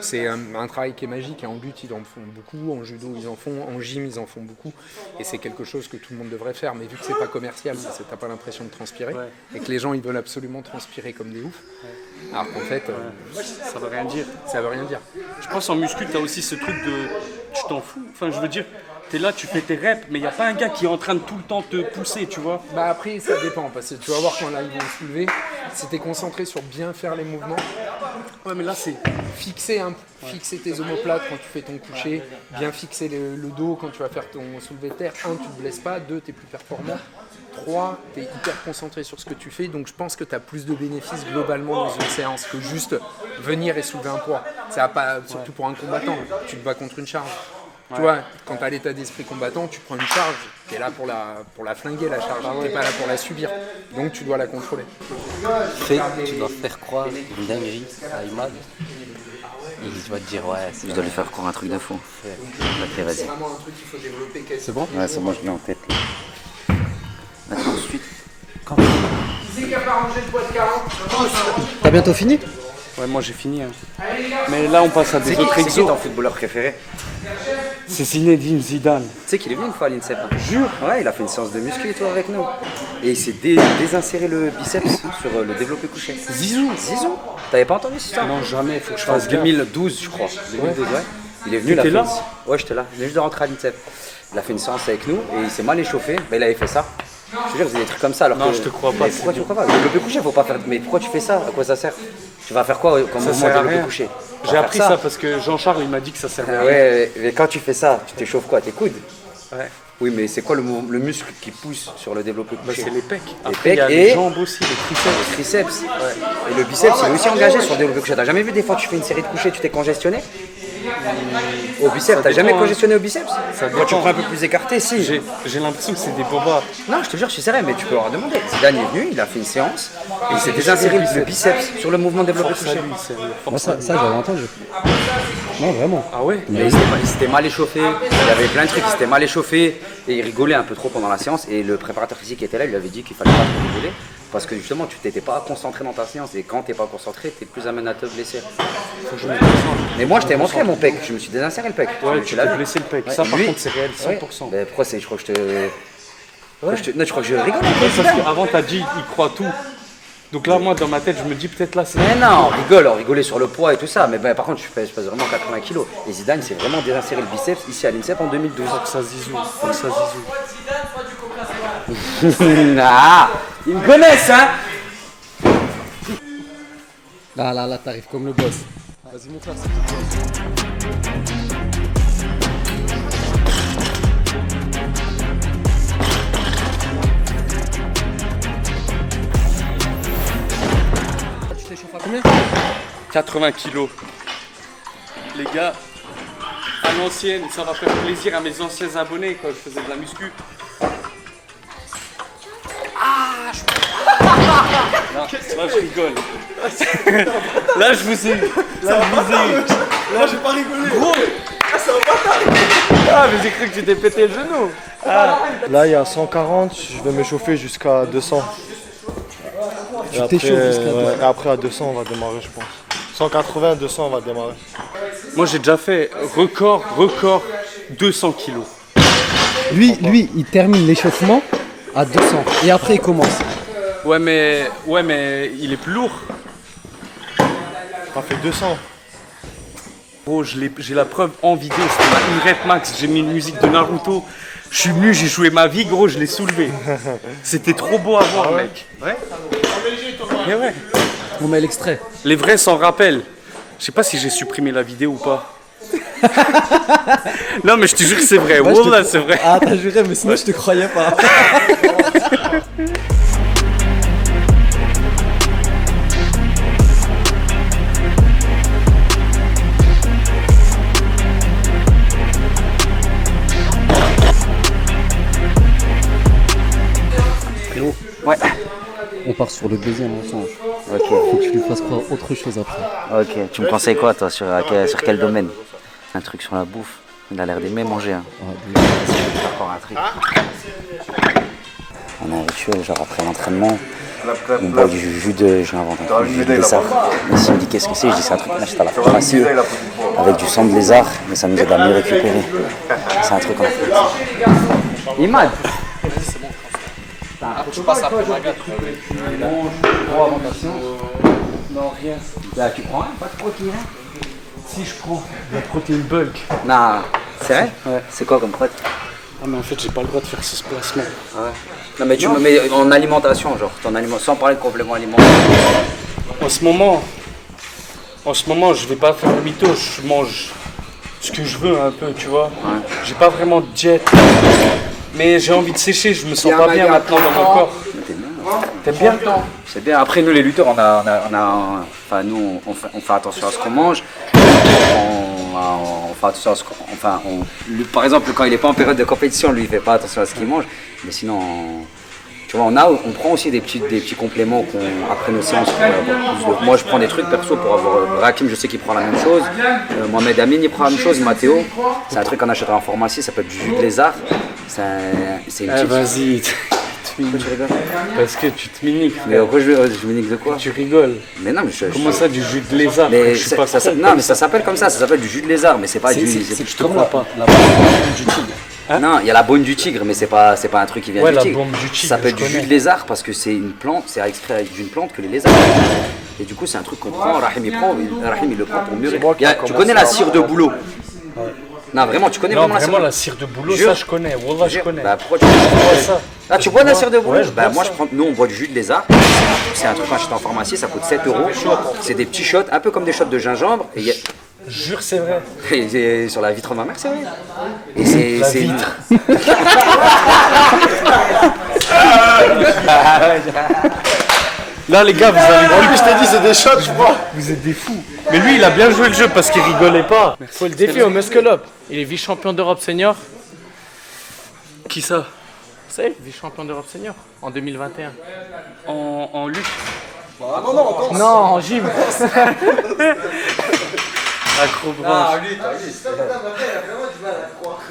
c'est un travail qui est magique. Et en lutte, ils en font beaucoup, en judo, ils en font, en gym, ils en font beaucoup. Et c'est quelque chose que tout le monde devrait faire. Mais vu que c'est pas commercial, t'as pas l'impression de transpirer, et que les gens, ils veulent absolument transpirer comme des oufs, alors qu'en fait, ça veut rien dire. Ça veut rien dire. Je pense en muscu, t'as aussi ce truc de tu t'en fous. Enfin, je veux dire, t'es là, tu fais tes reps, mais il n'y a pas un gars qui est en train de tout le temps te pousser, tu vois. Bah après, ça dépend, parce que tu vas voir quand là, ils vont soulever, si t'es concentré sur bien faire les mouvements, ouais, mais là, c'est fixer tes omoplates quand tu fais ton coucher, bien fixer le dos quand tu vas faire ton soulevé de terre. 1, tu te blesses pas, 2, t'es plus performant. 3, tu es hyper concentré sur ce que tu fais, donc je pense que tu as plus de bénéfices globalement dans une séance que juste venir et soulever un poids. Ça va pas, surtout pour un combattant, tu te bats contre une charge. Tu vois, quand tu as l'état d'esprit combattant, tu prends une charge, tu es là pour la flinguer la charge, tu n'es pas là pour la subir, donc tu dois la contrôler. Tu dois faire croire une dinguerie à Imad. Il va te dire ouais, je dois lui faire croire un truc de fou. C'est vraiment un truc qu'il faut développer. C'est bon? Ouais, c'est bon, je l'ai en tête. Maintenant, ensuite, qui c'est qui a pas rangé le poids de 40? T'as bientôt fini? Ouais, moi j'ai fini. Hein. Mais là, on passe à des autres exos. C'est qui ton footballeur préféré? C'est Zinedine Zidane. Tu sais qu'il est venu une fois à l'INSEP. Jure? Ouais, il a fait une séance de muscu et tout avec nous. Et il s'est désinséré le biceps sur le développé couché. Zizou? T'avais pas entendu ça? Non, jamais, faut que je En fasse 2012, je crois. 2012, ouais. Il est venu là. là? Ouais, j'étais là. Il est juste de rentrer à l'INSEP. Il a fait une séance avec nous et il s'est mal échauffé. Il avait fait ça. Je te jure, vous avez des trucs comme ça. Alors non, je te crois pas. Pourquoi tu crois pas? Le développé couché, faut pas faire. Mais pourquoi tu fais ça? À quoi ça sert? Tu vas faire quoi comme mouvement développé couché? J'ai appris ça parce que Jean-Charles il m'a dit que ça servait à rien. Ouais, mais quand tu fais ça, tu t'échauffes quoi? Tes coudes? Ouais. Oui, mais c'est quoi le muscle qui pousse sur le développé couché? C'est les pecs. Après, il y a les jambes aussi, les triceps. Les triceps. Ouais. Et le biceps, il est aussi engagé sur le développé couché. T'as jamais vu des fois tu fais une série de couchés, tu t'es congestionné? Au biceps, t'as jamais congestionné au biceps? Quand tu prends un peu plus écarté, si. J'ai l'impression que c'est des bobas. Non, je te jure, je suis sérieux, mais tu peux leur demander. Zidane est venu, il a fait une séance et il s'est désinséré le biceps sur le mouvement développé couché. Moi, ça j'avais entendu. Non, vraiment. Ah ouais? Mais il s'était mal échauffé, il y avait plein de trucs, il s'était mal échauffé et il rigolait un peu trop pendant la séance. Et le préparateur physique qui était là, il lui avait dit qu'il fallait pas trop rigoler parce que justement, tu t'étais pas concentré dans ta séance et quand t'es pas concentré, t'es plus amène à te blesser. Mais moi, je t'ai montré mon pec, je me suis désinséré le pec. Ouais, tu l'as blessé le pec. Ouais, Ça, par lui, contre, c'est réel, 100%. Ouais. Mais pourquoi c'est, je crois que je te. Non, je crois que je rigole. Parce qu'avant, t'as dit, il croit tout. Donc là, moi, dans ma tête, je me dis peut-être là, c'est. Mais non, on rigolait sur le poids et tout ça. Mais par contre, je pèse vraiment 80 kilos. Et Zidane s'est vraiment désinséré le biceps ici à l'INSEP en 2012. Faut que ça zizou. Faut que ça zizou. Ah, ils me connaissent, hein. Là, t'arrives comme le boss. Vas-y, montre-la. Tu t'échauffes à combien? 80 kilos. Les gars, à l'ancienne, ça va faire plaisir à mes anciens abonnés quand je faisais de la muscu. Non, là je rigole. Là je vous ai. Là j'ai pas rigolé. Gros. C'est un bâtard. Ah mais j'ai cru que tu t'es pété le genou. Là il y a 140, je vais m'échauffer jusqu'à 200. Tu t'échauffes jusqu'à 200. Et après à 200 on va démarrer je pense. 180, 200 on va démarrer. Moi j'ai déjà fait record 200 kilos. Lui il termine l'échauffement à 200 et après il commence. Ouais mais il est plus lourd. On fait 200. Gros, j'ai la preuve en vidéo, c'était ma une rep max, j'ai mis une musique de Naruto. Je suis venu, j'ai joué ma vie, gros, je l'ai soulevé. C'était trop beau à voir, mec. Ouais. Mais ouais. On met l'extrait. Les vrais s'en rappellent. Je sais pas si j'ai supprimé la vidéo ou pas. Non mais je te jure que c'est vrai, ouais, Wallah, c'est vrai. Ah t'as juré mais sinon je te croyais pas. Ouais. On part sur le deuxième mensonge. Ok. Faut que tu lui fasses croire autre chose après. Ok. Tu me conseilles quoi toi sur quel domaine? Un truc sur la bouffe. Il a l'air d'aimer manger. Hein. Ouais, voir un truc. On a un rituel, genre après l'entraînement, on boit du jus de, j'ai inventé un truc, du jus de lézard. Mais s'il me dit qu'est-ce que c'est, je dis c'est un truc qu'on achète à la pharmacie avec du sang de lézard, mais ça nous aide à mieux récupérer. C'est un truc qu'on a fait. Imad. Je passe après ma gâte. Non, rien. Là, tu prends pas de protéines? Si je prends la protéine bulk. Non, c'est vrai? Ouais. C'est quoi comme prot? Ah mais en fait j'ai pas le droit de faire ce placement. Ouais. Non mais tu me mets en alimentation, genre ton sans parler de complément alimentaire. En ce moment je vais pas faire le mytho, je mange ce que je veux un peu, tu vois. Ouais. J'ai pas vraiment de diète. Mais j'ai envie de sécher, je me sens pas bien maintenant dans mon corps. T'aimes bien? C'est bien. Après nous les lutteurs, enfin nous on fait attention à ce qu'on mange. On fait attention à ce qu'on, enfin par exemple quand il est pas en période de compétition, lui il fait pas attention à ce qu'il mange. Mais sinon, tu vois, on prend aussi des petits compléments après nos séances. Moi je prends des trucs perso pour avoir. Rakim je sais qu'il prend la même chose. Mohamed Amin il prend la même chose. Mathéo, c'est un truc qu'on achètera en pharmacie, ça s'appelle du jus de lézard. C'est une petite... Vas-y. Pourquoi tu rigoles? Parce que tu te miniques. Mais pourquoi je minique de quoi? Tu rigoles. Mais non, mais comment ça, du jus de lézard? Mais non, mais ça s'appelle comme ça s'appelle du jus de lézard, mais c'est pas du. Je te crois pas. La bombe du tigre. Hein? Non, il y a la bonne du tigre, mais c'est pas un truc qui vient du tigre. La bombe du tigre. Ça s'appelle du jus de lézard parce que c'est une plante, c'est extrait d'une plante que les lézards. Et du coup, c'est un truc qu'on prend, Rahim il le prend pour mieux. Tu connais la cire de bouleau? Non, vraiment, tu connais vraiment la cire de bouleau, ça je connais. Wallah, je connais. Bah, pourquoi tu bois ça? Ah, tu bois de la cire de bouleau? Bah, moi, nous, on boit du jus de lézard. C'est un truc qu'on achète en pharmacie, ça coûte 7 €. C'est des petits shots, un peu comme des shots de gingembre. Et jure, c'est vrai. Et sur la vitre de ma mère, c'est vrai. Et c'est. La vitre. Là les gars, vous allez voir. Je t'ai dit, c'est des shots, je crois. Vous êtes des fous. Mais lui, il a bien joué le jeu parce qu'il rigolait pas. Faut le défier au Muscle Up. Il est vice-champion d'Europe senior. Qui ça? C'est vice-champion d'Europe senior en 2021. En lutte? Non, en gym. Acrobranche.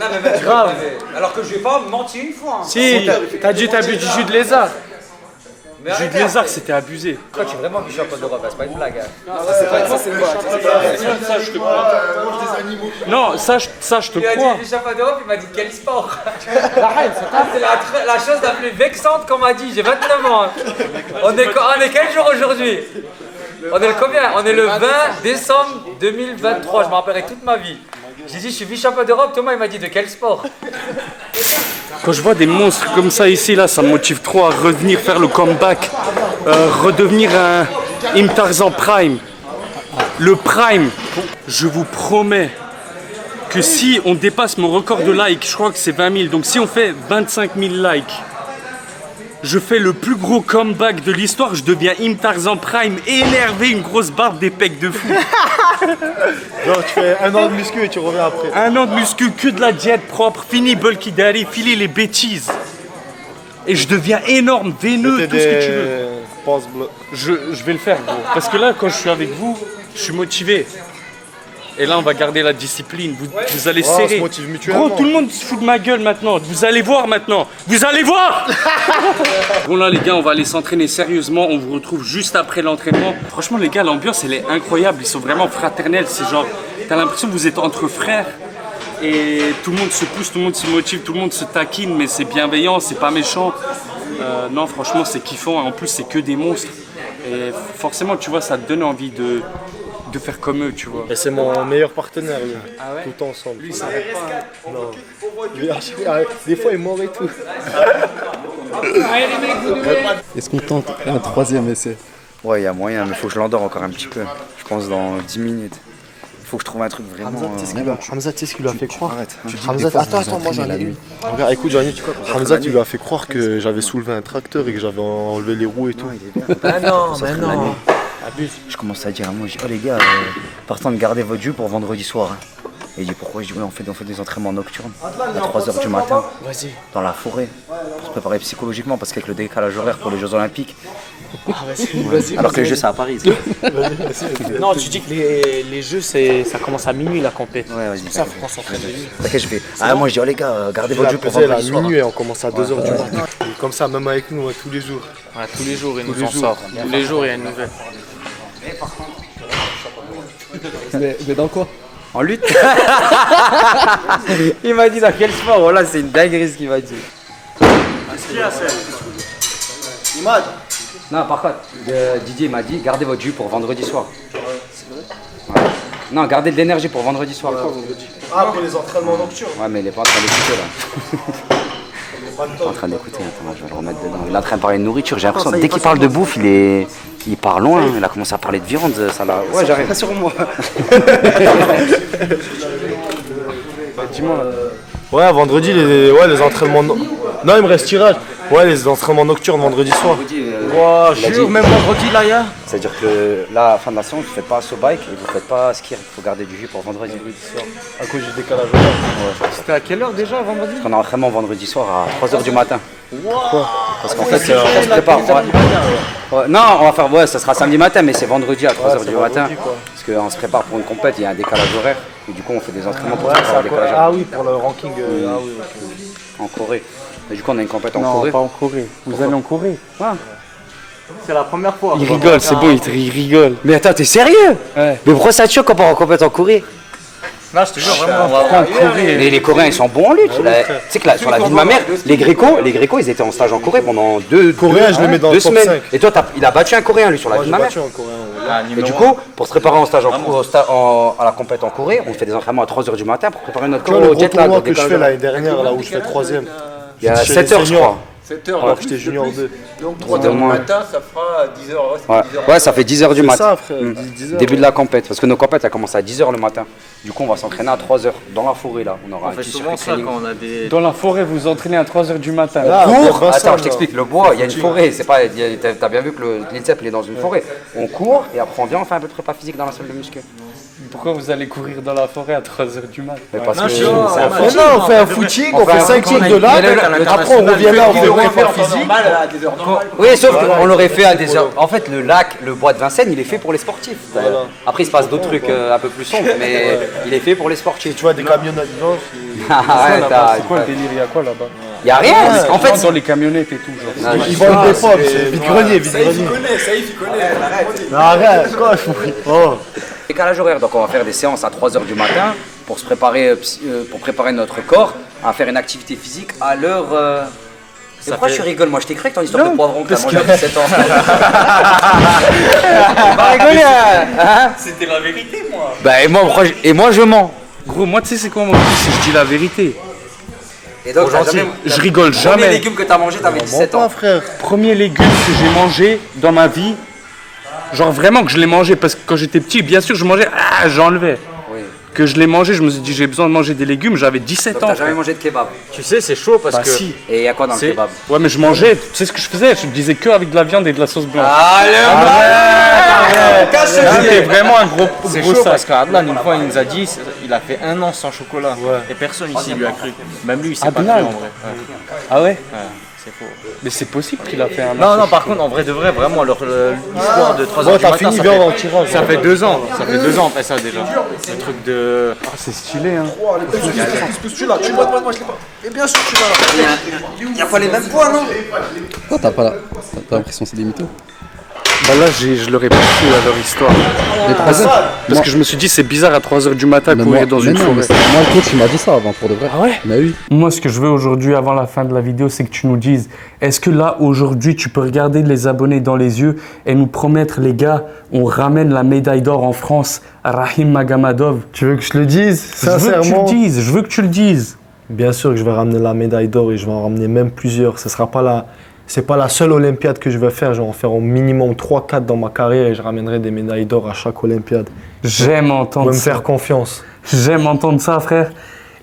Non, mais grave. Alors que je vais pas mentir une fois. Si, t'as dit t'as bu du jus de lézard. Le jus de lézard, c'était abusé. Toi, tu es vraiment vice-champion d'Europe, c'est pas une blague. Ça, je te crois. Non, ça, je te Il a crois. dit vice-champion d'Europe, il m'a dit quel sport? C'est la chose la plus vexante qu'on m'a dit, j'ai 29 ans. On est quel jour aujourd'hui? On est le combien? On est le 20 décembre 2023, je m'en rappellerai toute ma vie. J'ai dit je suis vice-champion d'Europe, Thomas il m'a dit de quel sport? Quand je vois des monstres comme ça ici, là, ça me motive trop à revenir faire le comeback, redevenir un Imtarzan Prime. Le Prime, je vous promets que si on dépasse mon record de likes, je crois que c'est 20 000, donc si on fait 25 000 likes, je fais le plus gros comeback de l'histoire, je deviens Imtarzan Prime, énervé, une grosse barbe, des pecs de fou. Genre tu fais 1 an de muscu et tu reviens après. 1 an de muscu, que de la diète propre, fini bulky daddy, fini les bêtises. Et je deviens énorme, veineux, tout ce que tu veux. Je vais le faire, gros. Parce que là, quand je suis avec vous, je suis motivé. Et là, on va garder la discipline. Vous allez serrer. On se motive mutuellement. Gros, tout le monde se fout de ma gueule maintenant. Vous allez voir maintenant. Vous allez voir. Bon là, les gars, on va aller s'entraîner sérieusement. On vous retrouve juste après l'entraînement. Franchement, les gars, l'ambiance, elle est incroyable. Ils sont vraiment fraternels. C'est genre, t'as l'impression que vous êtes entre frères. Et tout le monde se pousse, tout le monde se motive, tout le monde se taquine. Mais c'est bienveillant, c'est pas méchant. Non, franchement, c'est kiffant. En plus, c'est que des monstres. Et forcément, tu vois, ça te donne envie de faire comme eux, tu vois. Et c'est mon meilleur partenaire, lui. Ah ouais? Tout le temps ensemble. Lui, il s'arrête pas. Non. Des fois, il mord et tout. Est-ce qu'on tente un 3e essai? Ouais, il y a moyen, mais il faut que je l'endors encore un petit peu. Je pense dans 10 minutes. Il faut que je trouve un truc vraiment. Hamza, tu sais ce qu'il lui a fait croire? Arrête. Hamza, attends, moi j'en ai une. Regarde, écoute, j'en ai une. Hamza, tu lui as fait croire que j'avais soulevé un tracteur et que j'avais enlevé les roues et tout. Ah non, mais non. Je commence à dire à moi, je dis, oh les gars, partant de garder votre jus pour vendredi soir. Hein. Et il dit pourquoi? Je dis oui, on fait des entraînements nocturnes à 3h du matin dans la forêt pour se préparer psychologiquement parce qu'avec le décalage horaire pour les Jeux Olympiques. Alors que les Jeux c'est à Paris. Non, tu dis que les Jeux ça commence à minuit la compète. Ouais, vas-y. Ça faut qu'on s'entraîne. T'inquiète, je fais. Ah, moi je dis oh les gars, gardez votre jus pour vendredi soir. Minuit, on commence à 2h du matin. Comme ça, même avec nous, tous les jours. Ouais, tous les jours, il nous en sort. Tous les jours, il y a une nouvelle. Mais dans quoi? En lutte. Il m'a dit dans quel sport? Voilà, c'est une dinguerie ce qu'il m'a dit. Imad. Non, par contre, Didier m'a dit gardez votre jus pour vendredi soir. Ouais. Non, gardez de l'énergie pour vendredi soir. Ah, pour les entraînements nocturnes. Ouais, mais il est pas en train d'écouter là. Il est pas en train d'écouter, attends, je vais le remettre dedans. Il est en train de parler de nourriture, j'ai l'impression, dès qu'il parle de bouffe, il part loin, il a commencé à parler de viande, ça l'a... Ouais, j'arrive. Sur moi. Dis-moi. Ouais, vendredi, les entraînements... Non, il me reste tirage. Ouais, les entraînements nocturnes vendredi soir. Jure, même vendredi là, y'a. C'est-à-dire que là, à la fin de la séance, vous faites pas saut bike et vous faites pas ski. Il faut garder du jus pour vendredi soir. À cause du décalage horaire. Ouais. C'était à quelle heure déjà vendredi? Parce qu'on a vraiment vendredi soir à 3h du matin. Pourquoi? Parce qu'en fait, on se prépare. Ouais, non, on va faire, ouais, ça sera samedi matin, mais c'est vendredi à 3h du matin. Parce qu'on se prépare pour une compète, il y a un décalage horaire. Et du coup, on fait des entraînements pour préparer le décalage horaire. Ah oui, pour le ranking. Ah oui, en Corée. Et du coup, on a une compète en non, Corée. Non, pas en Corée. Vous allez en Corée? Ouais. C'est la première fois. Il rigole, c'est bon, il rigole. Mais attends, t'es sérieux? Ouais. Mais pourquoi ça te choque quand on part en compète en Corée? Non, je te jure, vraiment. Mais les Coréens, ils sont bons en lutte. Tu sais que là, sur la vie de ma mère, les Grécos, ils étaient en stage en Corée pendant deux semaines. 5. Et toi, il a battu un Coréen, lui, sur la vie de ma mère. Et du coup, pour se préparer en stage à la compète en Corée, on fait des entraînements à 3h du matin pour préparer notre corps au jet lag. Le tournoi que je fais l'année dernière, là où je fais 3ème. Il y a 7h, je crois. 7h, alors que j'étais junior 2. Donc 3h du matin, ça fera 10h. Ouais, ça fait 10h du matin. C'est ça, frère. 10h, début de la compète. Parce que nos compètes, elles commencent à 10h le matin. Du coup, on va s'entraîner à 3h dans la forêt là. On aura fait souvent ça quand on a des. Dans la forêt, vous entraînez à 3h du matin. Cours. Attends, je t'explique. Le bois, il y a une forêt. C'est pas. T'as bien vu que l'INSEP il est dans une forêt. On court et après on vient, on fait un peu de prépa physique dans la salle de muscu. Pourquoi vous allez courir dans la forêt à 3h du matin? Parce que on fait un footing, on fait 5 kicks de là. Après, on revient là, on fait une prépa physique. Oui, sauf qu'on l'aurait fait à des heures. En fait, le lac, le bois de Vincennes, il est fait pour les sportifs. Après, il se passe d'autres trucs un peu plus sombres, mais il est fait pour les sportifs. Tu vois des camionnettes blanches. C'est quoi le délire? Il y a quoi là-bas? Il n'y a rien. En fait, dans les camionnettes et tout. Genre. Ils vendent des pommes, c'est vide-grenier. Ça y est, il connaît. Arrête, quoi, décalage horaire, donc on va faire des séances à 3h du matin pour se préparer, pour préparer notre corps à faire une activité physique à l'heure. Pourquoi tu rigoles? Moi je t'ai cru que ton histoire de poivron que t'as mangé à 17 ans. On va rigoler, hein? C'était la vérité, moi. Bah et moi je mens. Gros, moi tu sais c'est quoi mon truc? C'est que je dis la vérité. Et donc je rigole jamais. Le premier légume que t'as mangé, t'avais 17 ans. Frère. Premier légume que j'ai mangé dans ma vie. Genre vraiment que je l'ai mangé parce que quand j'étais petit, bien sûr je mangeais, j'enlevais. Oui. Que je l'ai mangé, je me suis dit j'ai besoin de manger des légumes, j'avais 17 ans. T'as jamais mangé de kebab? Tu sais, c'est chaud parce que. Si. Et il y a quoi dans le kebab? Ouais mais je mangeais, tu sais ce que je faisais? Je me disais que avec de la viande et de la sauce blanche. C'était vraiment un gros C'est chaud parce qu'Adlan, une fois, il nous a dit il a fait 1 an sans chocolat. Et personne ici lui a cru. Même lui, il s'est pas cru en vrai. Ah ouais? C'est faux. Mais c'est possible qu'il a fait un an. Non, par contre, en vrai de vrai, vraiment, l'histoire de 3h du matin, ça fait 2 ans. Ça fait 2 ans après ça déjà. Le truc de. Ah, c'est stylé, hein. Tu l'as, moi je l'ai pas. Et bien sûr, tu l'as. Il n'y a pas les mêmes poids, non? Oh, t'as l'impression que c'est des mythos? Bah là, je leur ai pas cru à leur histoire. Parce que je me suis dit, c'est bizarre à 3h du matin courir dans une forêt. Moi, le coach, il m'a dit ça avant, pour de vrai. Ah ouais? Bah oui. Moi, ce que je veux aujourd'hui, avant la fin de la vidéo, c'est que tu nous dises, est-ce que là, aujourd'hui, tu peux regarder les abonnés dans les yeux et nous promettre, les gars, on ramène la médaille d'or en France à Rahim Magamadov? Tu veux que je le dise? Sincèrement. Je veux que tu le dises. Bien sûr que je vais ramener la médaille d'or et je vais en ramener même plusieurs. Ce sera pas la... C'est pas la seule Olympiade que je vais faire, je vais en faire au minimum 3-4 dans ma carrière et je ramènerai des médailles d'or à chaque Olympiade. J'aime entendre ça. Me faire confiance. J'aime entendre ça, frère.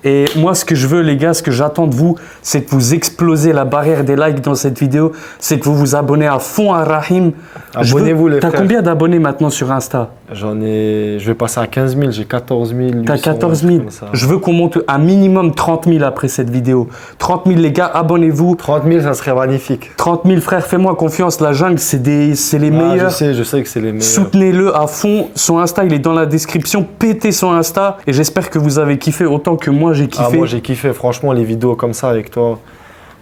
Et moi, ce que je veux, les gars, ce que j'attends de vous, c'est que vous explosez la barrière des likes dans cette vidéo. C'est que vous vous abonnez à fond à Rahim. Abonnez-vous, les frères. T'as combien d'abonnés maintenant sur Insta? Je vais passer à 15 000, j'ai 14 000. T'as 14 000. Je veux qu'on monte à minimum 30 000 après cette vidéo. 30 000, les gars, abonnez-vous. 30 000, ça serait magnifique. 30 000, frère, fais-moi confiance. La jungle, c'est les meilleurs. Je sais que c'est les meilleurs. Soutenez-le à fond. Son Insta, il est dans la description. Pétez son Insta. Et j'espère que vous avez kiffé autant que moi, j'ai kiffé. Moi, j'ai kiffé. Franchement, les vidéos comme ça avec toi.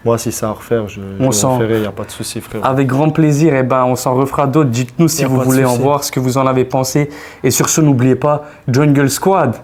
Moi, si ça à refaire, je le ferai, il n'y a pas de souci, frère. Avec grand plaisir, et on s'en refera d'autres. Dites-nous si vous voulez en voir, ce que vous en avez pensé. Et sur ce, n'oubliez pas, Jungle Squad.